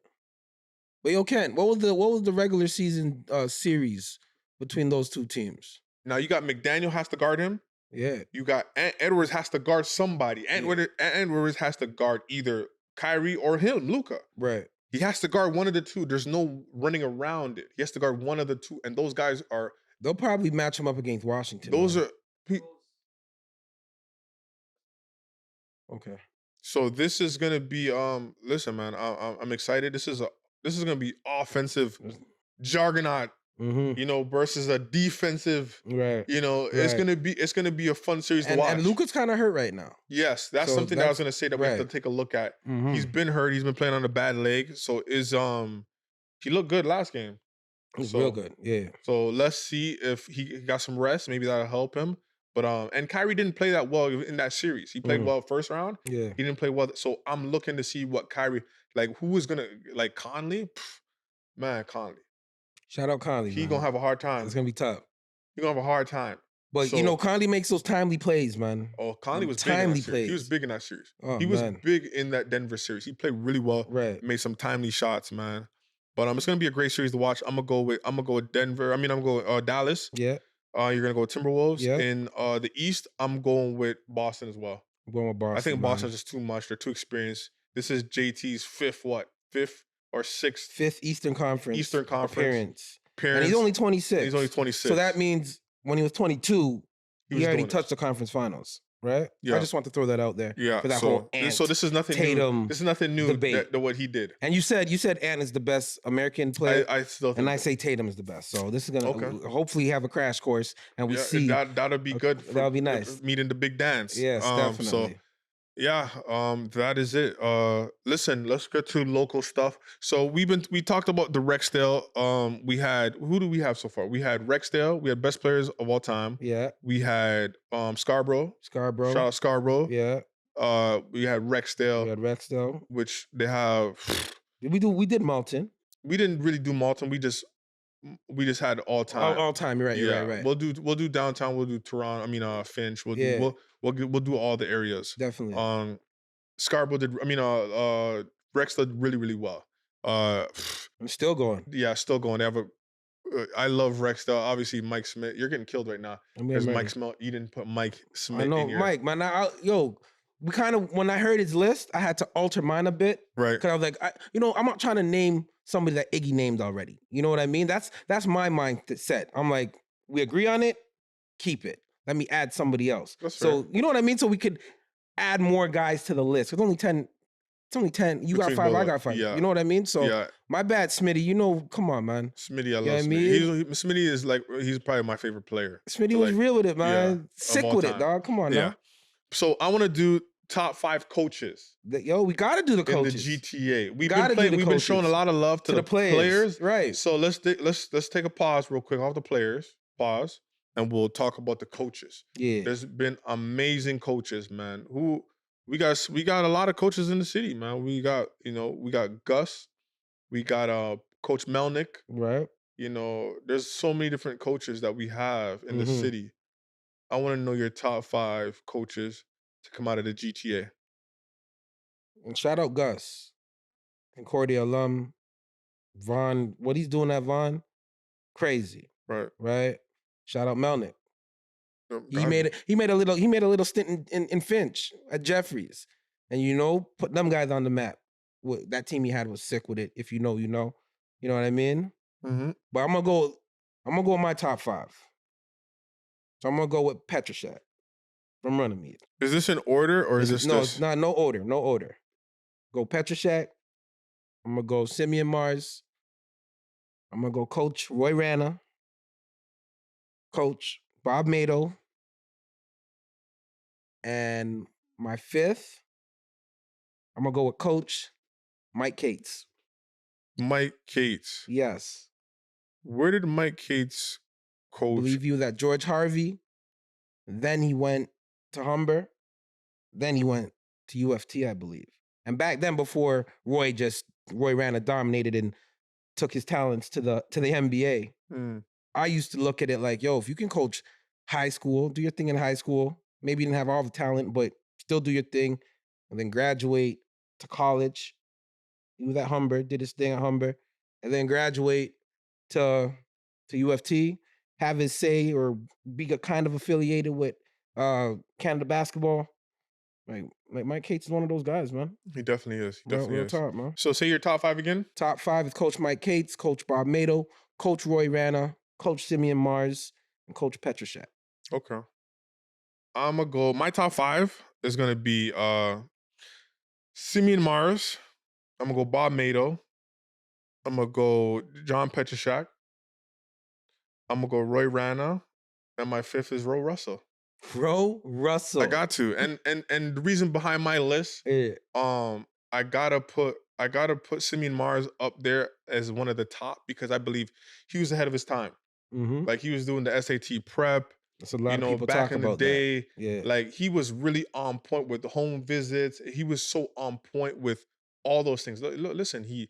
Speaker 3: But yo, Ken, what was the regular season series between those two teams?
Speaker 2: Now you got McDaniel has to guard him.
Speaker 3: Yeah.
Speaker 2: You got Edwards has to guard somebody. Edwards has to guard either Kyrie or him, Luka.
Speaker 3: Right.
Speaker 2: He has to guard one of the two. There's no running around it. He has to guard one of the two. And those guys are...
Speaker 3: They'll probably match him up against Washington.
Speaker 2: Those
Speaker 3: man.
Speaker 2: are...
Speaker 3: Okay.
Speaker 2: So this is going to be... listen, man, I'm excited. This is going to be offensive juggernaut.
Speaker 3: Mm-hmm.
Speaker 2: You know, versus a defensive,
Speaker 3: right?
Speaker 2: You know,
Speaker 3: right.
Speaker 2: it's gonna be a fun series to watch.
Speaker 3: And Luka's kind of hurt right now.
Speaker 2: Yes, that's something that I was gonna say that we have to take a look at.
Speaker 3: Mm-hmm.
Speaker 2: He's been hurt. He's been playing on a bad leg. So he looked good last game.
Speaker 3: He's real good. Yeah.
Speaker 2: So let's see if he got some rest. Maybe that'll help him. But and Kyrie didn't play that well in that series. He played well first round.
Speaker 3: Yeah.
Speaker 2: He didn't play well. So I'm looking to see what Kyrie who is gonna Conley. Man, Conley.
Speaker 3: Shout out Conley.
Speaker 2: He's gonna have a hard time.
Speaker 3: It's gonna be tough.
Speaker 2: He's gonna have a hard time.
Speaker 3: But you know, Conley makes those timely plays, man.
Speaker 2: Oh, Conley was
Speaker 3: timely
Speaker 2: big in that
Speaker 3: plays.
Speaker 2: He was big in that series.
Speaker 3: Oh,
Speaker 2: he was big in that Denver series. He played really well.
Speaker 3: Right.
Speaker 2: Made some timely shots, man. But it's gonna be a great series to watch. I'm gonna go with Denver. I'm gonna go with Dallas.
Speaker 3: Yeah.
Speaker 2: You're gonna go with Timberwolves.
Speaker 3: Yeah.
Speaker 2: In the East, I'm going with Boston as well.
Speaker 3: I'm going with Boston.
Speaker 2: I think Boston's just too much. They're too experienced. This is JT's fifth or sixth?
Speaker 3: Fifth Eastern Conference appearance. And he's only 26.
Speaker 2: He's only 26.
Speaker 3: So that means when he was 22, he already touched the conference finals, right?
Speaker 2: Yeah.
Speaker 3: I just want to throw that out there.
Speaker 2: Yeah.
Speaker 3: For that whole
Speaker 2: so this is nothing
Speaker 3: Tatum
Speaker 2: new. This is nothing new to what he did.
Speaker 3: And you said Ant is the best American player.
Speaker 2: I still think
Speaker 3: I say Tatum is the best. So this is gonna hopefully have a crash course, and we see
Speaker 2: that'll be good.
Speaker 3: That'll be nice.
Speaker 2: Meeting the big dance.
Speaker 3: Yes, definitely.
Speaker 2: So yeah, that is it. Listen, let's get to local stuff. So we talked about the Rexdale. Who do we have so far? We had Rexdale. We had best players of all time.
Speaker 3: Yeah.
Speaker 2: We had Scarborough. Shout out Scarborough.
Speaker 3: Yeah.
Speaker 2: We had Rexdale. Which they have.
Speaker 3: We did Malton.
Speaker 2: We didn't really do Malton. We just had all time.
Speaker 3: All time. You're right.
Speaker 2: Yeah.
Speaker 3: You're right.
Speaker 2: We'll do downtown. We'll do Toronto. Finch. We'll do all the areas.
Speaker 3: Definitely.
Speaker 2: Scarborough did. Rex did really, really well.
Speaker 3: I'm still going.
Speaker 2: Yeah, still going. They have I love Rexdale. Obviously, Mike Smith. You're getting killed right now. There's Mike Smith. You didn't put Mike Smith.
Speaker 3: I know
Speaker 2: in here.
Speaker 3: Mike, man. We kind of, when I heard his list, I had to alter mine a bit.
Speaker 2: Right.
Speaker 3: Because I was like, I'm not trying to name somebody that Iggy named already. You know what I mean? That's my mindset. I'm like, we agree on it, keep it. Let me add somebody else.
Speaker 2: That's
Speaker 3: so
Speaker 2: fair.
Speaker 3: You know what I mean? So we could add more guys to the list. It's only 10. It's only 10. You got 5, I got 5.
Speaker 2: Yeah.
Speaker 3: You know what I mean? So my bad, Smitty. Come on, man.
Speaker 2: Smitty, I love Smitty. Smitty is he's probably my favorite player.
Speaker 3: Smitty was real with it, man.
Speaker 2: Yeah,
Speaker 3: sick with it, dog. Come on now.
Speaker 2: So I want to do top 5 coaches.
Speaker 3: We got to do the coaches.
Speaker 2: In the GTA. We've been showing a lot of love to the players.
Speaker 3: Right.
Speaker 2: So let's take a pause real quick off the players. Pause. And we'll talk about the coaches.
Speaker 3: Yeah.
Speaker 2: There's been amazing coaches, man. We got a lot of coaches in the city, man. We got Gus. We got Coach Melnick.
Speaker 3: Right.
Speaker 2: There's so many different coaches that we have in the city. I want to know your top 5 coaches to come out of the GTA.
Speaker 3: And shout out Gus. Concordia alum. Vaughn, what he's doing at Vaughn, crazy. Right. Shout out Melnick. He made a little stint in Finch at Jeffries, and put them guys on the map. That team he had was sick with it. If you know, you know. You know what I mean?
Speaker 2: Mm-hmm.
Speaker 3: But I'm gonna go with my top 5. So I'm gonna go with Petrashek from Runnymede.
Speaker 2: Is this in order or is this
Speaker 3: It's not no order. Go Petrashek. I'm gonna go Simeon Mars. I'm gonna go Coach Roy Rana. Coach Bob Mado. And my 5th, I'm going to go with Coach Mike Cates.
Speaker 2: Mike Cates.
Speaker 3: Yes.
Speaker 2: Where did Mike Cates coach?
Speaker 3: I believe he was at George Harvey. Then he went to Humber. Then he went to UFT, I believe. And back then, before Roy Rana dominated and took his talents to the NBA, I used to look at it like, yo, if you can coach high school, do your thing in high school. Maybe you didn't have all the talent, but still do your thing, and then graduate to college. He was at Humber, did his thing at Humber, and then graduate to UFT, have his say or be kind of affiliated with Canada basketball. Like Mike Cates is one of those guys, man.
Speaker 2: He definitely is. He definitely
Speaker 3: real
Speaker 2: is.
Speaker 3: top, man.
Speaker 2: So say your top 5 again.
Speaker 3: Top 5 is Coach Mike Cates, Coach Bob Mado, Coach Roy Rana, Coach Simeon Mars, and Coach Petroshek.
Speaker 2: Okay. I'm gonna go. My top 5 is gonna be Simeon Mars. I'm gonna go Bob Mado. I'm gonna go John Petroshek. I'm gonna go Roy Rana, and my 5th is Ro Russell.
Speaker 3: Ro Russell.
Speaker 2: I got to, and the reason behind my list, I gotta put Simeon Mars up there as one of the top because I believe he was ahead of his time.
Speaker 3: Mm-hmm.
Speaker 2: Like he was doing the SAT prep.
Speaker 3: That's a lot of people
Speaker 2: back
Speaker 3: talk
Speaker 2: in the
Speaker 3: about
Speaker 2: day.
Speaker 3: that. Yeah.
Speaker 2: Like he was really on point with the home visits. He was so on point with all those things. Listen, he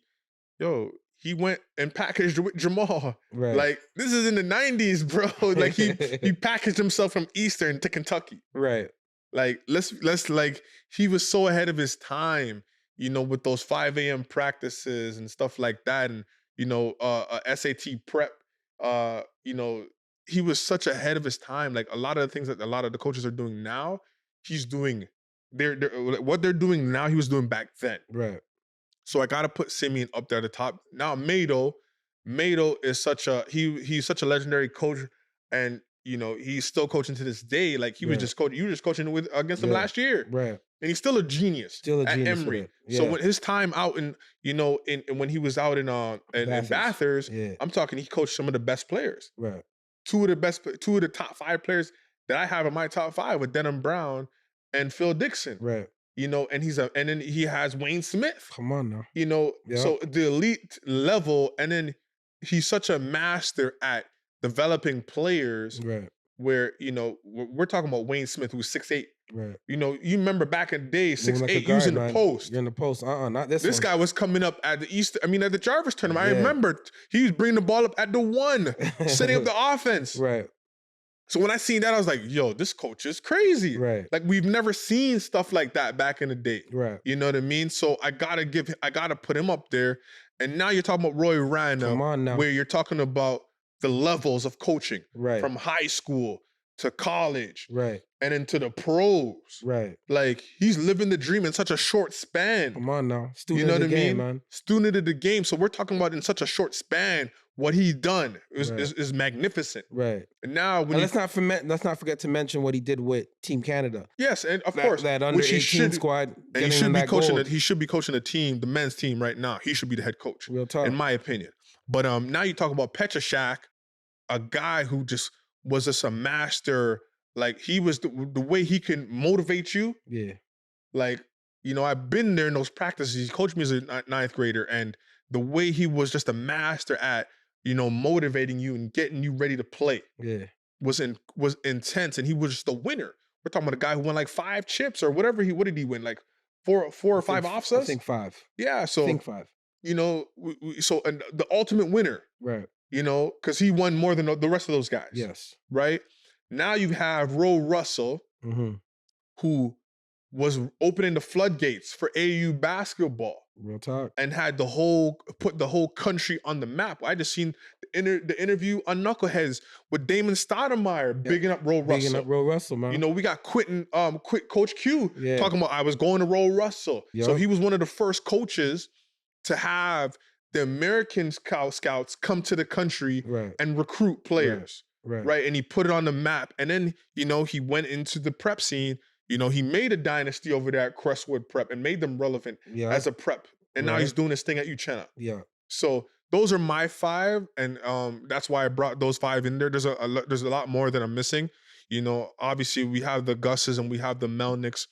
Speaker 2: went and packaged with Jamal.
Speaker 3: Right.
Speaker 2: Like this is in the 90s, bro. Like he packaged himself from Eastern to Kentucky.
Speaker 3: Right.
Speaker 2: Like let's like he was so ahead of his time, with those 5 a.m. practices and stuff like that, and SAT prep. He was such ahead of his time. Like a lot of the things that a lot of the coaches are doing now, he's doing. They're what they're doing now. He was doing back then.
Speaker 3: Right.
Speaker 2: So I gotta put Simeon up there at the top. Now Mado is such a he's such a legendary coach, and he's still coaching to this day. Like he was just coaching. You were just coaching against him last year,
Speaker 3: right? And
Speaker 2: he's still a genius.
Speaker 3: Still
Speaker 2: at Emory.
Speaker 3: Yeah.
Speaker 2: So when his time out in when he was out in Bathurst, I'm talking he coached some of the best players.
Speaker 3: Right.
Speaker 2: Two of the top 5 players that I have in my top 5 with Denham Brown and Phil Dixon.
Speaker 3: Right.
Speaker 2: And then he has Wayne Smith.
Speaker 3: Come on now.
Speaker 2: So the elite level, and then he's such a master at developing players.
Speaker 3: Right.
Speaker 2: Where we're talking about Wayne Smith, who's 6'8".
Speaker 3: Right.
Speaker 2: You remember back in the day, 6'8", using the post.
Speaker 3: You're in the post. Not this.
Speaker 2: This guy was coming up at the at the Jarvis tournament. I remember he was bringing the ball up at the 1, setting up the offense.
Speaker 3: Right.
Speaker 2: So when I seen that, I was like, yo, this coach is crazy.
Speaker 3: Right.
Speaker 2: Like we've never seen stuff like that back in the day.
Speaker 3: Right.
Speaker 2: You know what I mean? So I gotta put him up there. And now you're talking about Roy Rana.
Speaker 3: Come on now.
Speaker 2: Where you're talking about the levels of coaching.
Speaker 3: Right.
Speaker 2: From high school to college.
Speaker 3: Right.
Speaker 2: And into the pros.
Speaker 3: Right.
Speaker 2: Like he's living the dream in such a short span.
Speaker 3: Come on now. Student of the game, man.
Speaker 2: Student of the game. So we're talking about in such a short span, what he's done is magnificent.
Speaker 3: Right.
Speaker 2: And now
Speaker 3: let's not forget to mention what he did with Team Canada.
Speaker 2: Yes, and of course
Speaker 3: that under 18 squad.
Speaker 2: And he should be coaching it. He should be coaching the team, the men's team right now. He should be the head coach.
Speaker 3: Real talk.
Speaker 2: In my opinion. But now you talk about Petroshek, a guy who just was just a master. Like he was the way he can motivate you.
Speaker 3: Yeah.
Speaker 2: Like, I've been there in those practices. He coached me as a 9th grader, and the way he was just a master at, motivating you and getting you ready to play.
Speaker 3: Yeah.
Speaker 2: Was intense, and he was just a winner. We're talking about a guy who won like 5 chips or whatever. What did he win? Like 4 or 5 offsets?
Speaker 3: I think 5.
Speaker 2: Yeah. So
Speaker 3: I think 5.
Speaker 2: So and the ultimate winner.
Speaker 3: Right.
Speaker 2: Because he won more than the rest of those guys.
Speaker 3: Yes.
Speaker 2: Right. Now you have Ro Russell, who was opening the floodgates for AU basketball.
Speaker 3: Real talk.
Speaker 2: And had put the whole country on the map. I just seen the interview on Knuckleheads with Damon Stoudemire bigging up Ro Russell.
Speaker 3: Bigging up Ro Russell, man.
Speaker 2: We got Coach Q talking about I was going to Ro Russell.
Speaker 3: Yep.
Speaker 2: So he was one of the first coaches to have the American scouts come to the country and recruit players. Right. And he put it on the map. And then, he went into the prep scene. He made a dynasty over there at Crestwood Prep and made them relevant as a prep. And now he's doing his thing at Uchenna.
Speaker 3: Yeah.
Speaker 2: So those are my 5. And that's why I brought those 5 in there. There's a lot more that I'm missing. Obviously we have the Gus's and we have the Melnicks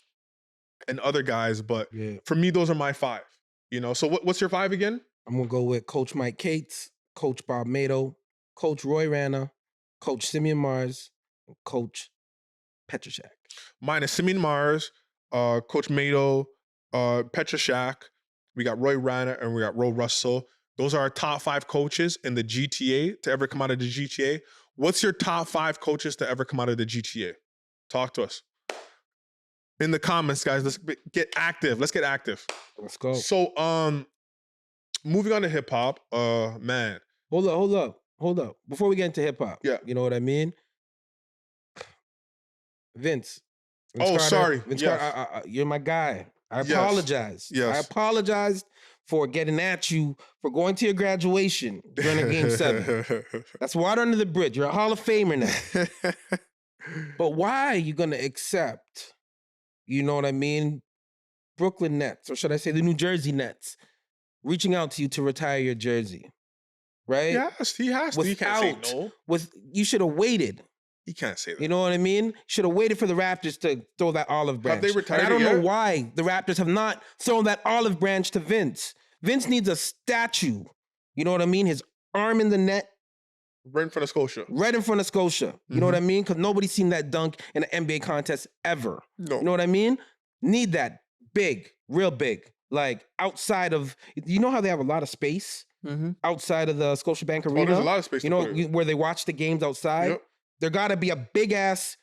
Speaker 2: and other guys. But for me, those are my 5. So what's your 5 again?
Speaker 3: I'm going to go with Coach Mike Cates, Coach Bob Mado, Coach Roy Rana, Coach Simeon Mars, and Coach Petroshek.
Speaker 2: Mine is Simeon Mars, Coach Mato, Petra Shaq, we got Roy Rana, and we got Ro Russell. Those are our top 5 coaches in the GTA to ever come out of the GTA. What's your top 5 coaches to ever come out of the GTA? Talk to us. In the comments, guys. Let's get active. Let's get active.
Speaker 3: Let's go.
Speaker 2: So, moving on to hip hop, man.
Speaker 3: Hold up. Before we get into hip hop,
Speaker 2: Yeah.
Speaker 3: you know what I mean? Vince
Speaker 2: Oh,
Speaker 3: Carter,
Speaker 2: sorry.
Speaker 3: Vince
Speaker 2: Yes.
Speaker 3: Carter, you're my guy. I
Speaker 2: Yes.
Speaker 3: apologize.
Speaker 2: Yes.
Speaker 3: I apologized for getting at you for going to your graduation during a game 7. That's water under the bridge. You're a Hall of Famer now. But why are you gonna accept, you know what I mean, Brooklyn Nets, or should I say the New Jersey Nets, reaching out to you to retire your jersey? Right?
Speaker 2: Yes, he has to. He can't say no.
Speaker 3: You should have waited.
Speaker 2: He can't say that.
Speaker 3: You know what I mean? Should have waited for the Raptors to throw that olive branch.
Speaker 2: Have they retired
Speaker 3: And I don't
Speaker 2: it
Speaker 3: know
Speaker 2: yet?
Speaker 3: why the Raptors have not thrown that olive branch to Vince. Vince needs a statue. You know what I mean? His arm in the net.
Speaker 2: Right in front of Scotia.
Speaker 3: Right in front of Scotia. You know what I mean? Because nobody's seen that dunk in an NBA contest ever.
Speaker 2: No.
Speaker 3: You know what I mean? Need that. Big. Real big. Like outside of, you know how they have a lot of space outside of the Scotiabank Arena?
Speaker 2: There's a lot of space.
Speaker 3: You know, where they watch the games outside?
Speaker 2: Yep.
Speaker 3: There got to be a big ass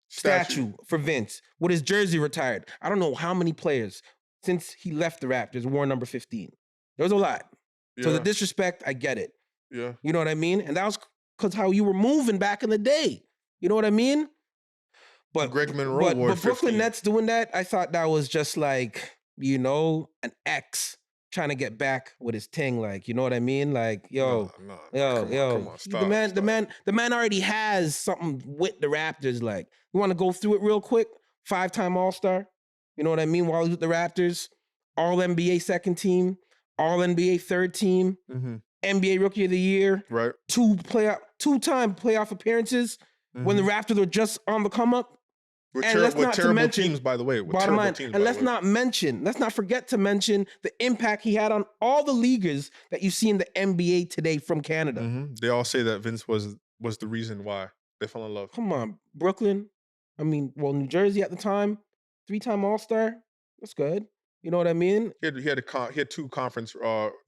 Speaker 3: statue for Vince with his jersey retired. I don't know how many players since he left the Raptors wore number 15. There was a lot.
Speaker 2: Yeah.
Speaker 3: So the disrespect, I get it.
Speaker 2: Yeah.
Speaker 3: You know what I mean? And that was because how you were moving back in the day. You know what I mean? But
Speaker 2: Greg Monroe wore
Speaker 3: but Brooklyn
Speaker 2: 15.
Speaker 3: Nets doing that, I thought that was just like, you know, an ex trying to get back with his ting. Like, you know what I mean? Like, yo,
Speaker 2: come on, stop,
Speaker 3: the man already has something with the Raptors. Like, you want to go through it real quick? 5-time All-Star. You know what I mean? While he was with the Raptors, All NBA second team, All NBA third team, NBA Rookie of the Year,
Speaker 2: Right.
Speaker 3: 2-time playoff appearances when the Raptors were just on the come up.
Speaker 2: With
Speaker 3: And let's not to
Speaker 2: terrible
Speaker 3: mention-
Speaker 2: teams, by the way. With
Speaker 3: Bottom
Speaker 2: terrible
Speaker 3: line,
Speaker 2: teams,
Speaker 3: and
Speaker 2: by
Speaker 3: let's
Speaker 2: the way.
Speaker 3: not forget to mention the impact he had on all the leaguers that you see in the NBA today from Canada.
Speaker 2: They all say that Vince was the reason why they fell in love.
Speaker 3: Come on, Brooklyn. I mean, well, New Jersey at the time, 3-time All-Star. That's good. You know what I mean?
Speaker 2: He had 2 conference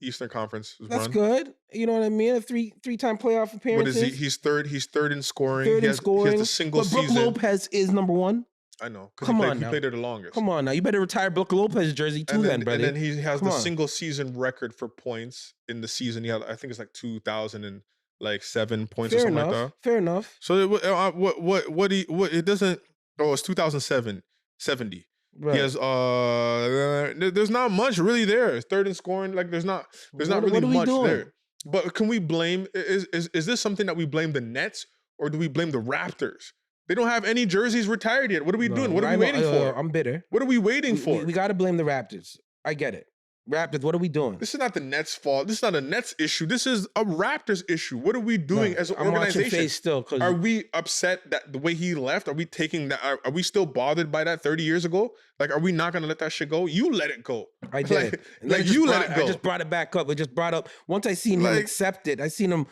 Speaker 2: Eastern Conference
Speaker 3: That's
Speaker 2: run.
Speaker 3: good. You know what I mean? A three-time playoff
Speaker 2: What
Speaker 3: appearances.
Speaker 2: is he? He's third in scoring.
Speaker 3: Third
Speaker 2: he
Speaker 3: in
Speaker 2: has,
Speaker 3: scoring.
Speaker 2: He has the single
Speaker 3: But Brook
Speaker 2: season.
Speaker 3: Lopez is number 1.
Speaker 2: I know. 'Cause
Speaker 3: Come
Speaker 2: he
Speaker 3: on now.
Speaker 2: played there the longest.
Speaker 3: Come on now. You better retire Brook Lopez jersey too then, brother.
Speaker 2: And then he has
Speaker 3: Come
Speaker 2: the
Speaker 3: on.
Speaker 2: single season record for points in the season. He had, I think it's like 2,007 points or
Speaker 3: Fair
Speaker 2: something
Speaker 3: enough.
Speaker 2: like that.
Speaker 3: Fair enough.
Speaker 2: So it doesn't. Oh, it's 2070.
Speaker 3: Right.
Speaker 2: He has there's not much really there. It's third in scoring. Like there's not
Speaker 3: What
Speaker 2: really
Speaker 3: are we
Speaker 2: much
Speaker 3: doing?
Speaker 2: there. But can we blame is this something that we blame the Nets or do we blame the Raptors? They don't have any jerseys retired yet. What are we doing? What are we waiting for?
Speaker 3: I'm bitter.
Speaker 2: What are we waiting for?
Speaker 3: We got to blame the Raptors. I get it. Raptors, what are we doing?
Speaker 2: This is not the Nets' fault. This is not a Nets issue. This is a Raptors issue. What are we doing as an
Speaker 3: I'm watching
Speaker 2: organization?
Speaker 3: face still.
Speaker 2: Are we upset that the way he left? Are we taking that? Are we still bothered by that 30 years ago? Like, are we not going to let that shit go? You let it go.
Speaker 3: I did.
Speaker 2: Like,
Speaker 3: And then
Speaker 2: like you let it go.
Speaker 3: I just brought it back up. It just brought up, once I seen him
Speaker 2: Like-
Speaker 3: accept it, I seen him,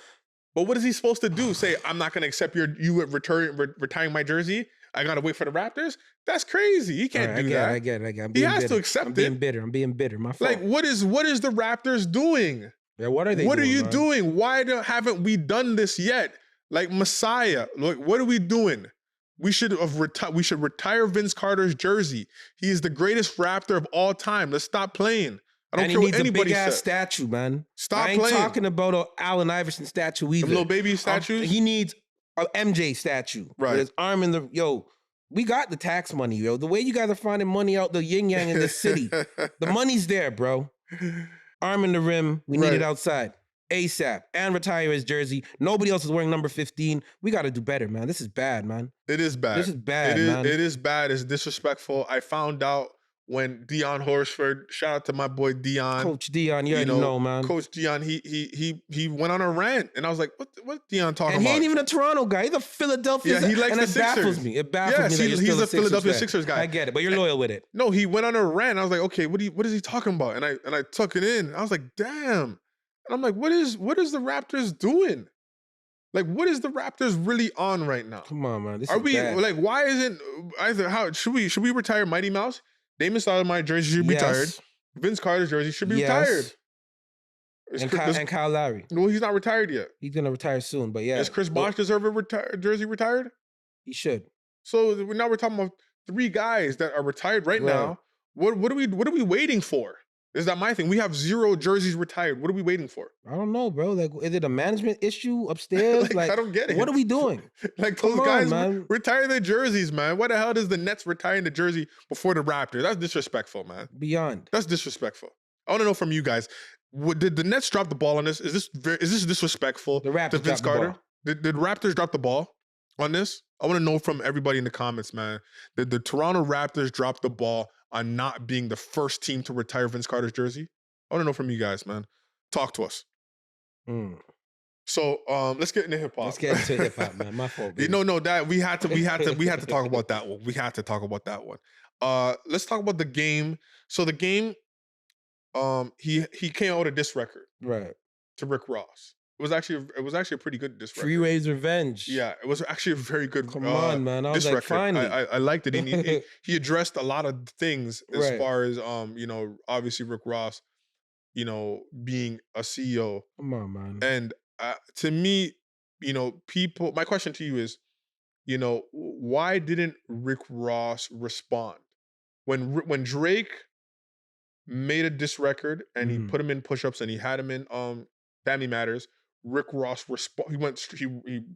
Speaker 2: But what is he supposed to do? Say, I'm not going to accept you retiring my jersey? I got to wait for the Raptors? That's crazy. He can't do that.
Speaker 3: I get it. I'm
Speaker 2: He
Speaker 3: being
Speaker 2: has
Speaker 3: bitter.
Speaker 2: to accept
Speaker 3: I'm being
Speaker 2: it.
Speaker 3: bitter. I'm being bitter. My fault.
Speaker 2: Like, what is the Raptors doing?
Speaker 3: Yeah, what are they
Speaker 2: What
Speaker 3: doing,
Speaker 2: are you
Speaker 3: man?
Speaker 2: doing? Why haven't we done this yet? Like Messiah, look, what are we doing? We should retire Vince Carter's jersey. He is the greatest Raptor of all time. Let's stop playing. I don't
Speaker 3: And
Speaker 2: care
Speaker 3: he
Speaker 2: what
Speaker 3: needs a
Speaker 2: anybody
Speaker 3: big ass
Speaker 2: says.
Speaker 3: statue, man.
Speaker 2: Stop
Speaker 3: I ain't
Speaker 2: playing.
Speaker 3: talking about an Allen Iverson statue either.
Speaker 2: Them little baby statues.
Speaker 3: He needs an MJ statue.
Speaker 2: Right.
Speaker 3: With his arm in the, we got the tax money, yo. The way you guys are finding money out the yin yang in this city, the money's there, bro. Arm in the rim. We need
Speaker 2: Right.
Speaker 3: it outside. ASAP. And retire his jersey. Nobody else is wearing number 15. We got to do better, man. This is bad, man.
Speaker 2: It is bad.
Speaker 3: This is bad,
Speaker 2: It is,
Speaker 3: man.
Speaker 2: It is bad. It's disrespectful. I found out when Dion Horsford, shout out to my boy Dion.
Speaker 3: Coach Dion, you already know, man.
Speaker 2: Coach Dion, he went on a rant, and I was like, "What Dion talking
Speaker 3: And he
Speaker 2: about?"
Speaker 3: ain't even a Toronto guy. He's a Philadelphia.
Speaker 2: Yeah, he likes
Speaker 3: and
Speaker 2: the
Speaker 3: it baffles
Speaker 2: Sixers.
Speaker 3: me. It baffles
Speaker 2: Yes,
Speaker 3: me that you're
Speaker 2: he's
Speaker 3: still
Speaker 2: a Philadelphia Sixers guy.
Speaker 3: I get it, but you're loyal with it.
Speaker 2: No, he went on a rant. And I was like, okay, what is he talking about? And I took it in. I was like, damn. And I'm like, what is the Raptors doing? Like, what is the Raptors really on right now?
Speaker 3: Come on, man. This
Speaker 2: Are
Speaker 3: is
Speaker 2: we
Speaker 3: bad.
Speaker 2: like? Why isn't either? How should we retire Mighty Mouse? Damon Stoudemire jersey should be retired. Vince Carter's jersey should be retired.
Speaker 3: And Kyle Lowry.
Speaker 2: No, he's not retired yet.
Speaker 3: He's gonna retire soon, but yeah.
Speaker 2: Does Chris Bosh deserve a jersey retired?
Speaker 3: He should.
Speaker 2: So now we're talking about 3 guys that are retired right now. What are we waiting for? Is that my thing? We have 0 jerseys retired. What are we waiting for?
Speaker 3: I don't know, bro. Like, is it a management issue upstairs? like,
Speaker 2: I don't get it.
Speaker 3: What are we doing?
Speaker 2: Like, those guys retire their jerseys, man. Why the hell does the Nets retire the jersey before the Raptors? That's disrespectful, man.
Speaker 3: Beyond.
Speaker 2: That's disrespectful. I want to know from you guys. Did the Nets drop the ball on this? Is this disrespectful
Speaker 3: the Raptors
Speaker 2: to Vince Carter?
Speaker 3: Did
Speaker 2: Raptors drop the ball on this? I want to know from everybody in the comments, man. Did the Toronto Raptors drop the ball on not being the first team to retire Vince Carter's jersey? I want to know from you guys, man. Talk to us. So let's get into hip hop.
Speaker 3: Let's get into hip hop, man. My fault.
Speaker 2: No, that we had to talk about that one. We had to talk about that one. Let's talk about the game. So the game, he came out with a diss record,
Speaker 3: right,
Speaker 2: to Rick Ross. It was actually a pretty good diss record.
Speaker 3: Freeway's Revenge.
Speaker 2: Yeah, it was actually a very good.
Speaker 3: Come on, man. I was like, finally.
Speaker 2: I liked it. And he addressed a lot of things as far as obviously Rick Ross, being a CEO.
Speaker 3: Come on, man.
Speaker 2: And to me, people. My question to you is, why didn't Rick Ross respond when Drake made a diss record and he put him in push-ups and he had him in Family Matters? Rick Ross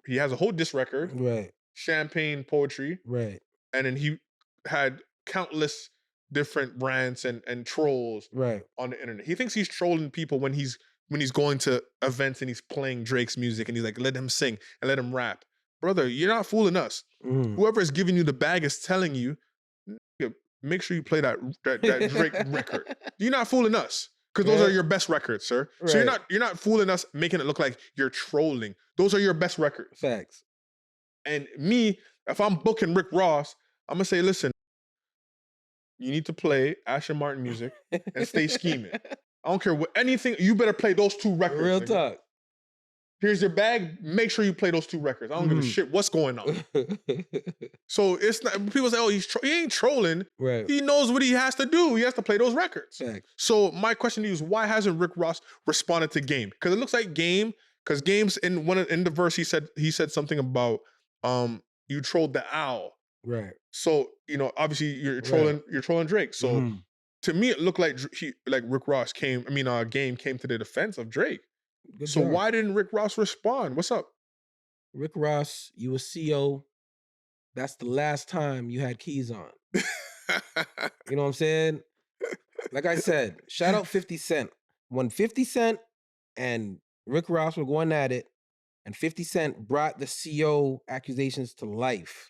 Speaker 2: he has a whole diss record,
Speaker 3: right?
Speaker 2: Champagne Poetry,
Speaker 3: right?
Speaker 2: And then he had countless different rants and trolls,
Speaker 3: right,
Speaker 2: on the internet. He thinks he's trolling people when he's going to events and he's playing Drake's music and he's like, let him sing and let him rap. Brother, you're not fooling us. Whoever is giving you the bag is telling you, make sure you play that Drake record. You're not fooling us. Because those are your best records, sir. Right. So you're not fooling us, making it look like you're trolling. Those are your best records.
Speaker 3: Facts.
Speaker 2: And me, if I'm booking Rick Ross, I'm gonna say, listen, you need to play Asher Martin music and stay scheming. I don't care what anything. You better play those 2 records.
Speaker 3: Real talk.
Speaker 2: Here's your bag. Make sure you play those 2 records. I don't give a shit what's going on. So it's not. People say, "Oh, he ain't trolling."
Speaker 3: Right.
Speaker 2: He knows what he has to do. He has to play those records.
Speaker 3: Thanks.
Speaker 2: So my question to you is, why hasn't Rick Ross responded to Game? Because it looks like Game. Because Game's in the verse he said something about you trolled the owl.
Speaker 3: Right.
Speaker 2: So obviously you're trolling Drake. So to me it looked like Rick Ross Game came to the defense of Drake.
Speaker 3: Good
Speaker 2: so
Speaker 3: job.
Speaker 2: Why didn't Rick Ross respond? What's up?
Speaker 3: Rick Ross, you a CEO. That's the last time you had keys on. You know what I'm saying? Like I said, shout out 50 Cent. When 50 Cent and Rick Ross were going at it, and 50 Cent brought the CEO accusations to life,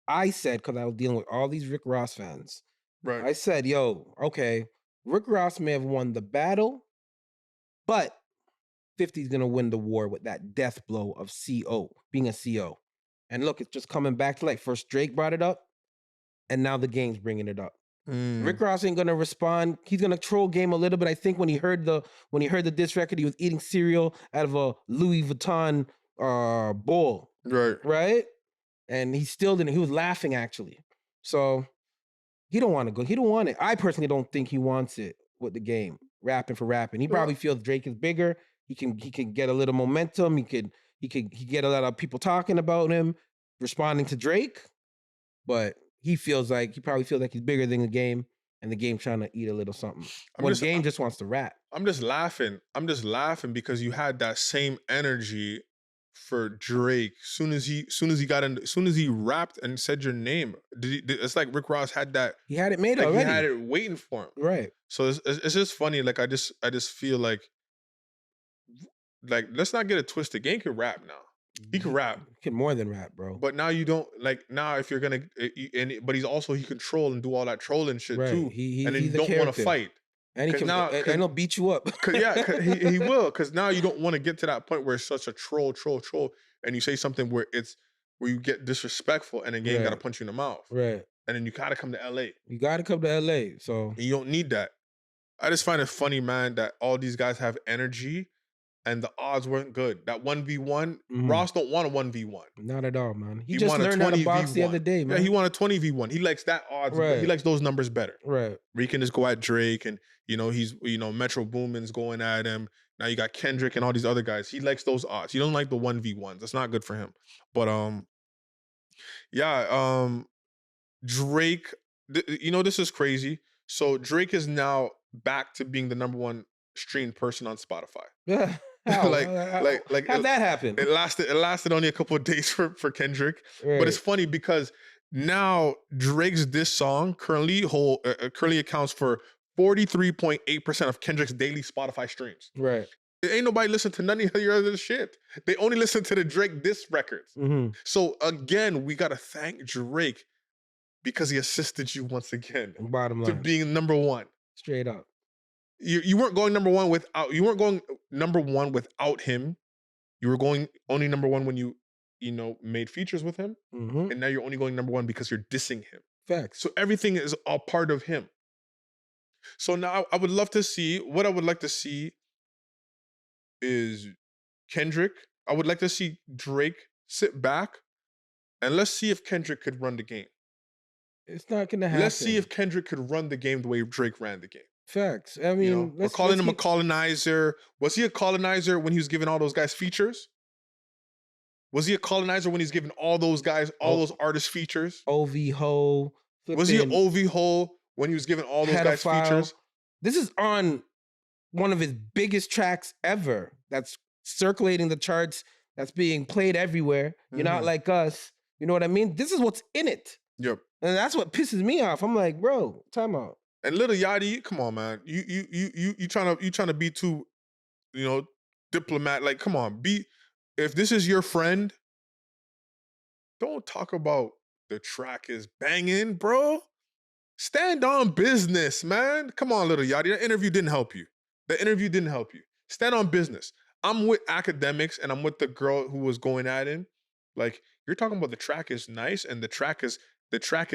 Speaker 3: I said, because I was dealing with all these Rick Ross fans,
Speaker 2: right?
Speaker 3: I said, yo, okay, Rick Ross may have won the battle, but 50's gonna win the war with that death blow of being a CO. And look, it's just coming back to life. First Drake brought it up, and now the Game's bringing it up. Rick Ross ain't gonna respond. He's gonna troll Game a little bit. I think when he heard the diss record, he was eating cereal out of a Louis Vuitton bowl. Right? And he still didn't. He was laughing actually. So he don't want to go. He don't want it. I personally don't think he wants it with the Game, rapping for rapping. He probably feels Drake is bigger. He can get a little momentum. He could get a lot of people talking about him, responding to Drake, but he probably feels like he's bigger than the Game, and the Game trying to eat a little something. Game just wants to rap. I'm just laughing
Speaker 2: because you had that same energy for Drake. Soon as he rapped and said your name, it's like Rick Ross had that.
Speaker 3: He had it made already.
Speaker 2: He had it waiting for him.
Speaker 3: Right.
Speaker 2: So it's just funny. Like I just feel like let's not get it twisted. Game can rap now. He can rap.
Speaker 3: He can more than rap, bro.
Speaker 2: But now you don't now if you're gonna but he control and do all that trolling shit too. And then you don't want to fight.
Speaker 3: And he'll beat you up.
Speaker 2: Cause he will. Because now you don't want to get to that point where it's such a troll, and you say something where you get disrespectful, and then Game got to punch you in the mouth.
Speaker 3: Right.
Speaker 2: And then you gotta come to LA.
Speaker 3: So
Speaker 2: and you don't need that. I just find it funny, man, that all these guys have energy, and the odds weren't good. That 1v1, Ross don't want a 1v1.
Speaker 3: Not at all, man. He
Speaker 2: He
Speaker 3: just
Speaker 2: won a
Speaker 3: learned how to
Speaker 2: 20v1.
Speaker 3: box the other day, man.
Speaker 2: Yeah, he won a 20v1. He likes that odds.
Speaker 3: Right.
Speaker 2: He likes those numbers better.
Speaker 3: Right.
Speaker 2: Where he can just go at Drake and, he's, Metro Boomin's going at him. Now you got Kendrick and all these other guys. He likes those odds. He don't like the 1v1s. That's not good for him. But, Drake, this is crazy. So Drake is now back to being the number one streamed person on Spotify.
Speaker 3: Yeah. How?
Speaker 2: like
Speaker 3: how'd that happen?
Speaker 2: It lasted only a couple of days for Kendrick. Right. But it's funny because now Drake's diss song currently accounts for 43.8% of Kendrick's daily Spotify streams.
Speaker 3: Right.
Speaker 2: Ain't nobody listen to none of your other shit. They only listen to the Drake diss records. So again, we gotta thank Drake because he assisted you once again.
Speaker 3: Bottom line.
Speaker 2: To being number one.
Speaker 3: Straight up.
Speaker 2: You weren't going number one without him. You were going only number one when you made features with him. And now you're only going number one because you're dissing him.
Speaker 3: Facts.
Speaker 2: So everything is all part of him. So now I would like to see is Kendrick. I would like to see Drake sit back and let's see if Kendrick could run the game.
Speaker 3: It's not gonna happen.
Speaker 2: Let's see if Kendrick could run the game the way Drake ran the game.
Speaker 3: Facts. I mean,
Speaker 2: we're calling him a colonizer. Was he a colonizer when he was giving all those guys features? Was he a colonizer when he's giving all those guys, those artists features?
Speaker 3: OV Ho.
Speaker 2: Was he an OV Ho when he was giving all those guys features?
Speaker 3: This is on one of his biggest tracks ever. That's circulating the charts. That's being played everywhere. You're not like us. You know what I mean? This is what's in it.
Speaker 2: Yep.
Speaker 3: And that's what pisses me off. I'm like, bro, time out.
Speaker 2: And Lil Yachty, come on, man. You trying to be too, diplomat. Like, come on, if this is your friend, don't talk about the track is banging, bro. Stand on business, man. Come on, Lil Yachty. That interview didn't help you. Stand on business. I'm with academics and I'm with the girl who was going at him. Like, you're talking about the track is nice and the track is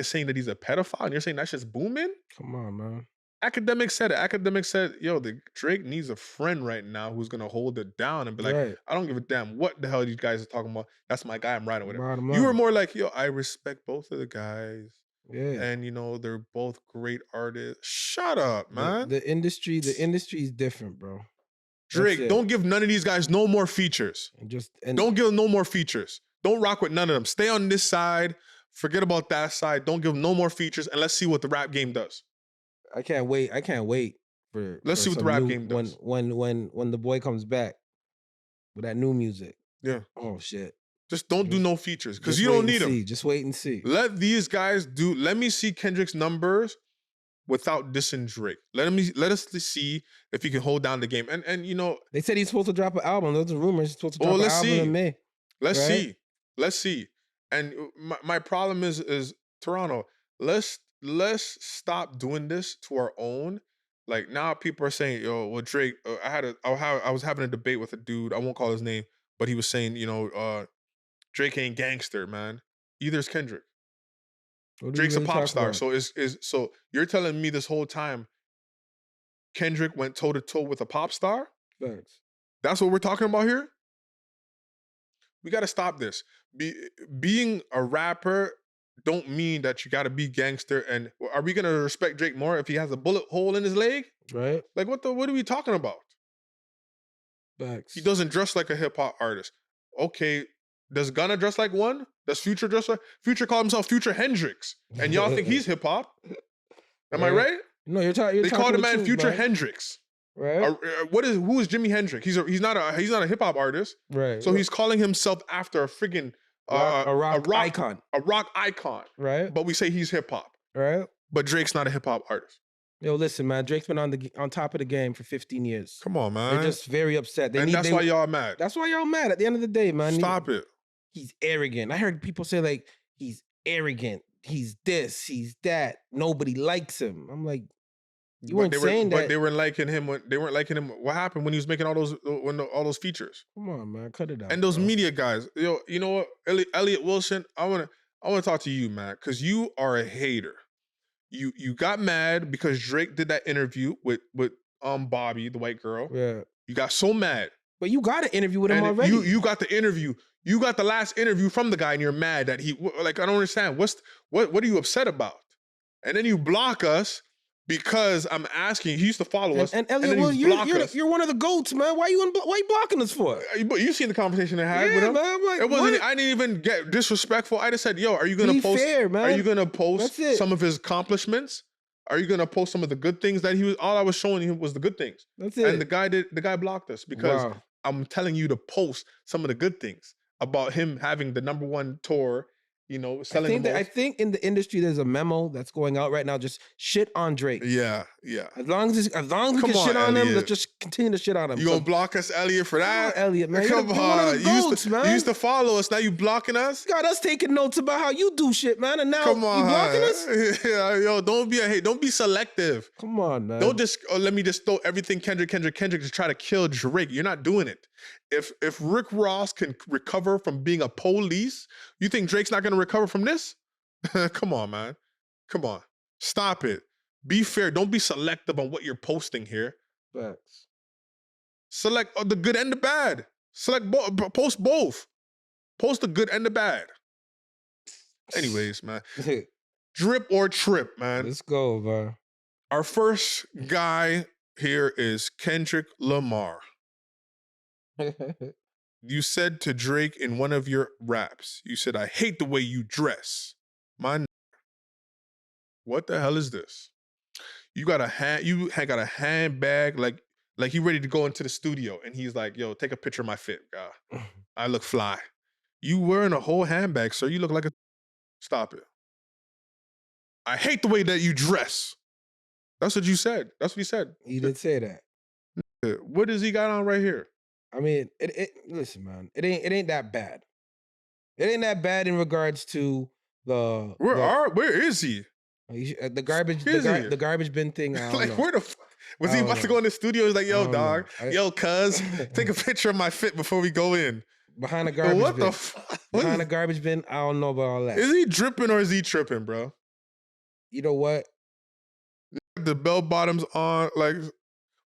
Speaker 2: saying that he's a pedophile and you're saying that's just booming?
Speaker 3: Come on, man.
Speaker 2: Academics said it. Academics said, the Drake needs a friend right now who's going to hold it down and be like, I don't give a damn what the hell these guys are talking about. That's my guy. I'm riding with him. You were more like, I respect both of the guys.
Speaker 3: Yeah.
Speaker 2: And, they're both great artists. Shut up, man.
Speaker 3: The industry is different, bro.
Speaker 2: Drake, don't give none of these guys no more features. Don't give them no more features. Don't rock with none of them. Stay on this side. Forget about that side. Don't give them no more features. And let's see what the rap game does.
Speaker 3: I can't wait for.
Speaker 2: Let's see what the rap game does.
Speaker 3: When the boy comes back with that new music.
Speaker 2: Yeah.
Speaker 3: Oh shit.
Speaker 2: Just don't do no features because you don't need them.
Speaker 3: Just wait and see.
Speaker 2: Let these guys do. Let me see Kendrick's numbers without dissing Drake. Let us see if he can hold down the game. And
Speaker 3: they said he's supposed to drop an album. Those are rumors. He's supposed to drop an album in May.
Speaker 2: Let's see. And my problem is Toronto. Let's stop doing this to our own. Like now, people are saying, Drake. I was having a debate with a dude. I won't call his name, but he was saying, Drake ain't gangster, man. Either is Kendrick. Drake's a pop star. So so you're telling me this whole time Kendrick went toe to toe with a pop star?
Speaker 3: Thanks.
Speaker 2: That's what we're talking about here? We got to stop this. Being a rapper don't mean that you got to be gangster. And are we going to respect Drake more if he has a bullet hole in his leg?
Speaker 3: Right.
Speaker 2: Like what are we talking about?
Speaker 3: Thanks.
Speaker 2: He doesn't dress like a hip hop artist. Okay. Does Gunna dress like one? Does Future dress like? Future called himself Future Hendrix, and y'all think he's hip hop? Am I right?
Speaker 3: No, you're talking.
Speaker 2: They called the man Future Hendrix.
Speaker 3: Right.
Speaker 2: Who is Jimi Hendrix? He's not a hip hop artist.
Speaker 3: Right.
Speaker 2: So he's calling himself after a friggin'
Speaker 3: a rock icon.
Speaker 2: A rock icon.
Speaker 3: Right.
Speaker 2: But we say he's hip hop.
Speaker 3: Right.
Speaker 2: But Drake's not a hip hop artist.
Speaker 3: Yo, listen, man. Drake's been on top of the game for 15 years.
Speaker 2: Come on, man.
Speaker 3: They're just very upset.
Speaker 2: That's why y'all mad.
Speaker 3: That's why y'all mad. At the end of the day, man.
Speaker 2: Stop it.
Speaker 3: He's arrogant. I heard people say like he's arrogant. He's this. He's that. Nobody likes him. I'm like, you weren't saying that.
Speaker 2: But they weren't liking him. What happened when he was making all those features?
Speaker 3: Come on, man, cut it out.
Speaker 2: And those media guys. You know what, Elliot Wilson? I want to talk to you, man, because you are a hater. You got mad because Drake did that interview with Bobby, the white girl.
Speaker 3: Yeah.
Speaker 2: You got so mad.
Speaker 3: But you got an interview with him
Speaker 2: And
Speaker 3: already.
Speaker 2: you got the interview. You got the last interview from the guy, and you're mad that he like. I don't understand. What are you upset about? And then you block us because I'm asking. He used to follow us,
Speaker 3: and Elliot,
Speaker 2: then
Speaker 3: well,
Speaker 2: us.
Speaker 3: you're one of the goats, man. Why you blocking us for?
Speaker 2: But you seen the conversation I had with him.
Speaker 3: Man, I'm like,
Speaker 2: it wasn't. I didn't even get disrespectful. I just said, "Yo, are you gonna post?
Speaker 3: Fair, man.
Speaker 2: Are you gonna post some of his accomplishments? Are you gonna post some of the good things that he was? All I was showing him was the good things.
Speaker 3: That's it.
Speaker 2: And the guy blocked us because I'm telling you to post some of the good things about him having the #1 tour. Selling.
Speaker 3: I think in the industry there's a memo that's going out right now. Just shit on Drake.
Speaker 2: Yeah.
Speaker 3: As long as we can shit on him, let's just continue to shit on him.
Speaker 2: You gonna block us, Elliot, for that?
Speaker 3: Come on, Elliot, man.
Speaker 2: Come on.
Speaker 3: You
Speaker 2: used to follow us. Now you blocking us?
Speaker 3: Got us taking notes about how you do shit, man. And now
Speaker 2: you
Speaker 3: blocking us?
Speaker 2: Yeah, yo, don't be selective.
Speaker 3: Come on, man.
Speaker 2: Don't just let me just throw everything Kendrick to try to kill Drake. You're not doing it. If Rick Ross can recover from being a police, you think Drake's not gonna recover from this? Come on, man. Come on. Stop it. Be fair. Don't be selective on what you're posting here.
Speaker 3: Facts.
Speaker 2: Select the good and the bad. Post both. Post the good and the bad. Anyways, man. Drip or trip, man.
Speaker 3: Let's go, bro.
Speaker 2: Our first guy here is Kendrick Lamar. You said to Drake in one of your raps, you said, "I hate the way you dress." What the hell is this? You got a handbag like you ready to go into the studio, and he's like, "Yo, take a picture of my fit, guy. I look fly." You wearing a whole handbag, sir. You look like a. Stop it. I hate the way that you dress. That's what you said. That's what he said.
Speaker 3: He did say that.
Speaker 2: What does he got on right here?
Speaker 3: I mean, listen, man. It ain't that bad. It ain't that bad in regards to the.
Speaker 2: Where is he?
Speaker 3: The garbage bin thing.
Speaker 2: Like, where the fuck was he about to go in the studio? He's like, "Yo, dog, yo, cuz, take a picture of my fit before we go in."
Speaker 3: Behind the garbage bin.
Speaker 2: What the fuck?
Speaker 3: Behind the garbage bin, I don't know about all that.
Speaker 2: Is he dripping or is he tripping, bro?
Speaker 3: You know what?
Speaker 2: The bell bottoms on, like,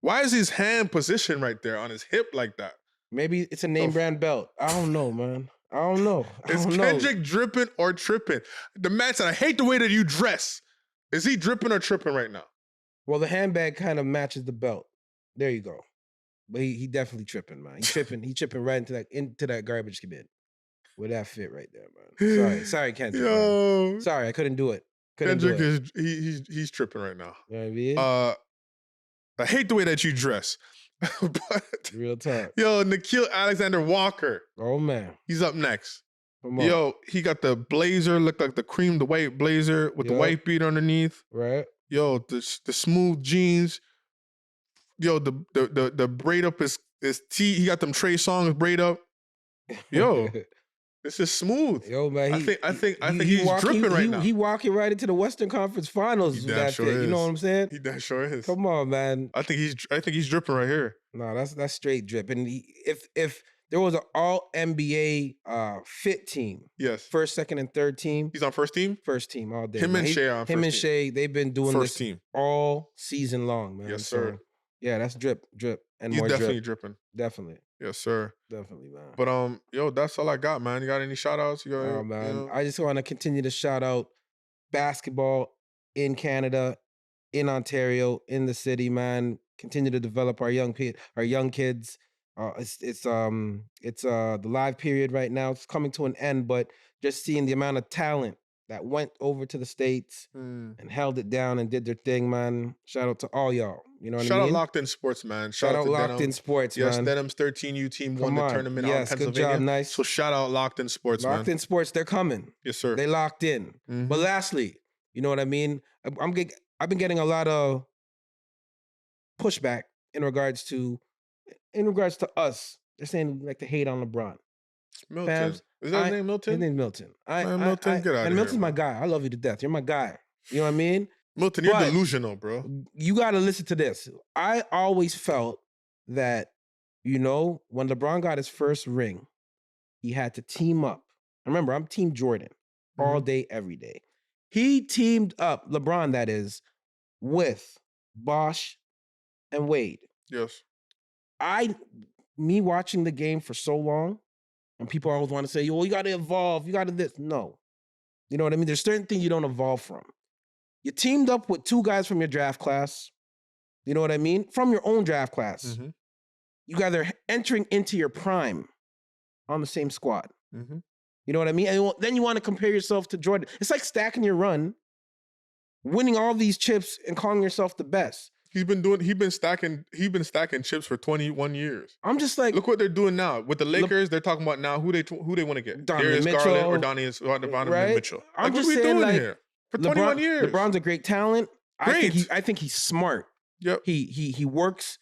Speaker 2: why is his hand positioned right there on his hip like that?
Speaker 3: Maybe it's a name brand belt. I don't know, man. I don't know.
Speaker 2: Is Kendrick dripping or tripping? The man said, "I hate the way that you dress." Is he dripping or tripping right now?
Speaker 3: Well, the handbag kind of matches the belt. There you go. But he definitely tripping, man. He tripping right into that garbage bin with that fit right there, man. Sorry, Kendrick.
Speaker 2: Yo,
Speaker 3: sorry, I couldn't do it.
Speaker 2: Kendrick he's tripping right now.
Speaker 3: You know what I mean?
Speaker 2: I hate the way that you dress. But
Speaker 3: real talk.
Speaker 2: Yo, Nikhil Alexander Walker.
Speaker 3: Oh man,
Speaker 2: he's up next. Yo, he got the blazer, looked like the white blazer with the white beat underneath.
Speaker 3: Right.
Speaker 2: Yo, the smooth jeans. Yo, the braid up his tee. He got them Trey Songz braid up. Yo, this is smooth.
Speaker 3: Yo, man.
Speaker 2: I think he's dripping right now.
Speaker 3: He walking right into the Western Conference Finals with that thing. You know what I'm saying?
Speaker 2: He damn sure is.
Speaker 3: Come on, man.
Speaker 2: I think he's dripping right here.
Speaker 3: No, that's straight drip. And if there was an all NBA fit team.
Speaker 2: Yes.
Speaker 3: First, second, and third team.
Speaker 2: He's on first team?
Speaker 3: First team all day.
Speaker 2: Him and Shea are on first team.
Speaker 3: Him and Shea, they've been doing
Speaker 2: first
Speaker 3: this
Speaker 2: team
Speaker 3: all season long, man.
Speaker 2: Yes, sir.
Speaker 3: So, yeah, that's drip, and
Speaker 2: he's
Speaker 3: more
Speaker 2: definitely
Speaker 3: drip.
Speaker 2: dripping.
Speaker 3: Definitely.
Speaker 2: Yes, sir.
Speaker 3: Definitely, man.
Speaker 2: But yo, that's all I got, man. You got any shout outs?
Speaker 3: Oh, man. I just want to continue to shout out basketball in Canada, in Ontario, in the city, man. Continue to develop our young kids. It's the live period right now. It's coming to an end, but just seeing the amount of talent that went over to the States and held it down and did their thing, man. Shout out to all y'all. You know what I mean?
Speaker 2: Shout out Locked In Sports, man.
Speaker 3: Shout out Locked In Sports, man.
Speaker 2: Yes, Denham's 13U team won the tournament out in Pennsylvania.
Speaker 3: Good job, nice.
Speaker 2: So shout out Locked In Sports, man.
Speaker 3: Locked In Sports, they're coming.
Speaker 2: Yes, sir.
Speaker 3: They locked in.
Speaker 2: Mm-hmm.
Speaker 3: But lastly, you know what I mean? I've been getting a lot of pushback in regards to us. They're saying we like to hate on LeBron.
Speaker 2: Milton.
Speaker 3: Fams,
Speaker 2: is that his name, Milton?
Speaker 3: His name's Milton.
Speaker 2: Milton, get out of
Speaker 3: and Milton's
Speaker 2: here,
Speaker 3: my guy. I love you to death. You're my guy. You know what I mean?
Speaker 2: Milton, you're delusional, bro.
Speaker 3: You got to listen to this. I always felt that, when LeBron got his first ring, he had to team up. Remember, I'm Team Jordan all day, every day. He teamed up, LeBron that is, with Bosh and Wade.
Speaker 2: Yes.
Speaker 3: me watching the game for so long, and people always want to say, well, you got to evolve. You got to this. No. You know what I mean? There's certain things you don't evolve from. You teamed up with 2 guys from your draft class. You know what I mean? From your own draft class.
Speaker 2: Mm-hmm.
Speaker 3: You guys are entering into your prime on the same squad.
Speaker 2: Mm-hmm.
Speaker 3: You know what I mean? And then you want to compare yourself to Jordan. It's like stacking your run, winning all these chips and calling yourself the best.
Speaker 2: He's been stacking chips for 21 years.
Speaker 3: I'm just like,
Speaker 2: look what they're doing now with the Lakers. They're talking about now who they want to get.
Speaker 3: Donovan
Speaker 2: Darius Garland or Donovan Mitchell.
Speaker 3: I'm just
Speaker 2: what are we
Speaker 3: saying,
Speaker 2: doing
Speaker 3: like,
Speaker 2: here for 21 years?
Speaker 3: LeBron's a great talent.
Speaker 2: Great.
Speaker 3: I think he's smart.
Speaker 2: Yep.
Speaker 3: He works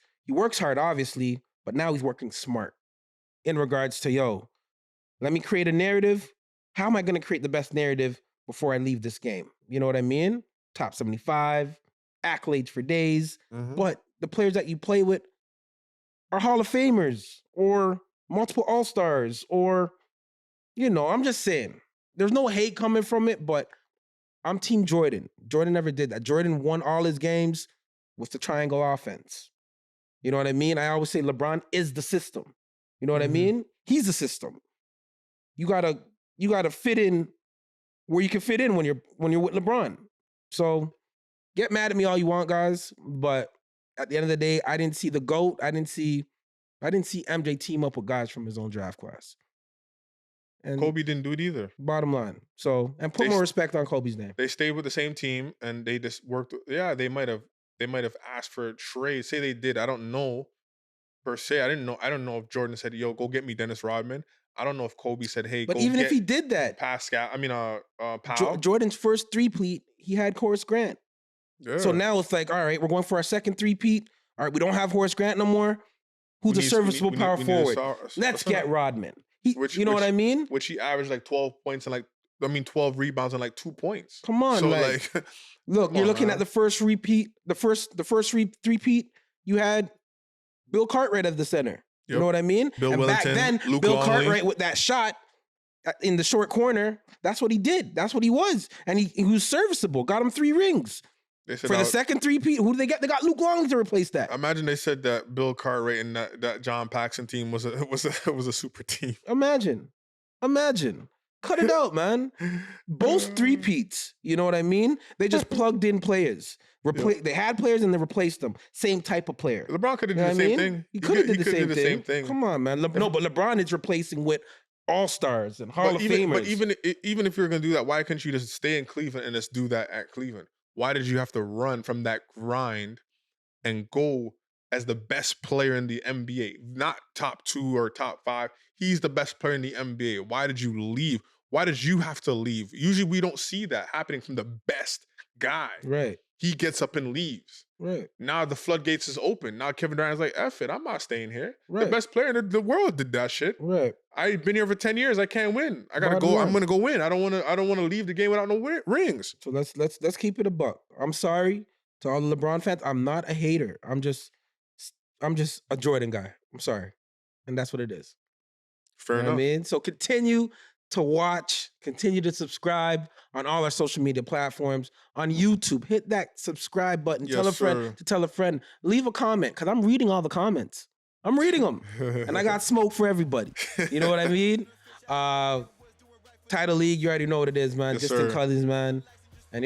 Speaker 3: hard, obviously, but now he's working smart in regards to, let me create a narrative. How am I going to create the best narrative before I leave this game? You know what I mean? Top 75, accolades for days.
Speaker 2: Mm-hmm.
Speaker 3: But the players that you play with are Hall of Famers or multiple All-Stars or, I'm just saying. There's no hate coming from it, but I'm Team Jordan. Jordan never did that. Jordan won all his games with the triangle offense. You know what I mean? I always say LeBron is the system. You know what I mean? He's the system. You gotta fit in where you can fit in when you're with LeBron. So get mad at me all you want, guys, but at the end of the day, I didn't see the GOAT. I didn't see MJ team up with guys from his own draft class. And
Speaker 2: Kobe didn't do it either.
Speaker 3: Bottom line. So, and put more respect on Kobe's name.
Speaker 2: They stayed with the same team and they just worked. Yeah, they might have asked for a trade. Say they did. I don't know per se. I don't know if Jordan said, "Yo, go get me Dennis Rodman." I don't know if Kobe said, "Hey,
Speaker 3: but
Speaker 2: go
Speaker 3: even
Speaker 2: get
Speaker 3: if he did that,
Speaker 2: Powell."
Speaker 3: Jordan's first three-peat, he had Horace Grant.
Speaker 2: Yeah.
Speaker 3: So now it's like, all right, we're going for our second three-peat. All right, we don't have Horace Grant no more. Who's a serviceable power forward? Let's get Rodman. What I mean?
Speaker 2: Which he averaged like 12 points and 12 rebounds and like 2 points.
Speaker 3: Come on,
Speaker 2: so
Speaker 3: look, you're looking at the first repeat, the first three-peat. You had Bill Cartwright as the center. You know what I mean?
Speaker 2: Bill
Speaker 3: and
Speaker 2: Wellington,
Speaker 3: back then,
Speaker 2: Luke
Speaker 3: Bill
Speaker 2: Longley.
Speaker 3: Cartwright with that shot in the short corner, that's what he did. That's what he was. And he was serviceable. Got him 3 rings. For the second three-peat, who did they get? They got Luke Longley to replace that.
Speaker 2: Imagine they said that Bill Cartwright and that John Paxson team was a super team.
Speaker 3: Imagine. Cut it out, man. Both three-peats. You know what I mean? They just plugged in players. They had players and they replaced them. Same type of player.
Speaker 2: LeBron could have did the same thing.
Speaker 3: He could have did the same thing. Come on, man. But LeBron is replacing with All-Stars and Hall of Famers.
Speaker 2: But even if you're going to do that, why couldn't you just stay in Cleveland and just do that at Cleveland? Why did you have to run from that grind and go as the best player in the NBA? Not top 2 or top 5. He's the best player in the NBA. Why did you leave? Why did you have to leave? Usually we don't see that happening from the best guy.
Speaker 3: Right.
Speaker 2: He gets up and leaves.
Speaker 3: Right.
Speaker 2: Now the floodgates is open. Now Kevin Durant's like, F it, I'm not staying here.
Speaker 3: Right.
Speaker 2: The best player in the world did that shit.
Speaker 3: Right.
Speaker 2: I've been here for 10 years. I can't win. I gotta go. I'm gonna go win. I don't want to leave the game without no rings.
Speaker 3: So let's keep it a buck. I'm sorry to all the LeBron fans. I'm not a hater. I'm just a Jordan guy. I'm sorry, and that's what it is.
Speaker 2: Fair enough.
Speaker 3: I mean, so continue to watch, continue to subscribe on all our social media platforms. On YouTube, hit that subscribe button.
Speaker 2: Yes,
Speaker 3: tell a friend
Speaker 2: sir.
Speaker 3: to tell a friend. Leave a comment because I'm reading all the comments. I'm reading them, and I got smoke for everybody. You know what I mean? Title League, you already know what it is, man.
Speaker 2: Yes,
Speaker 3: Just in Cousins, man. And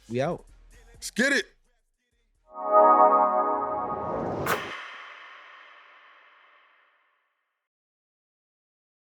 Speaker 3: we out.
Speaker 2: Let's get it.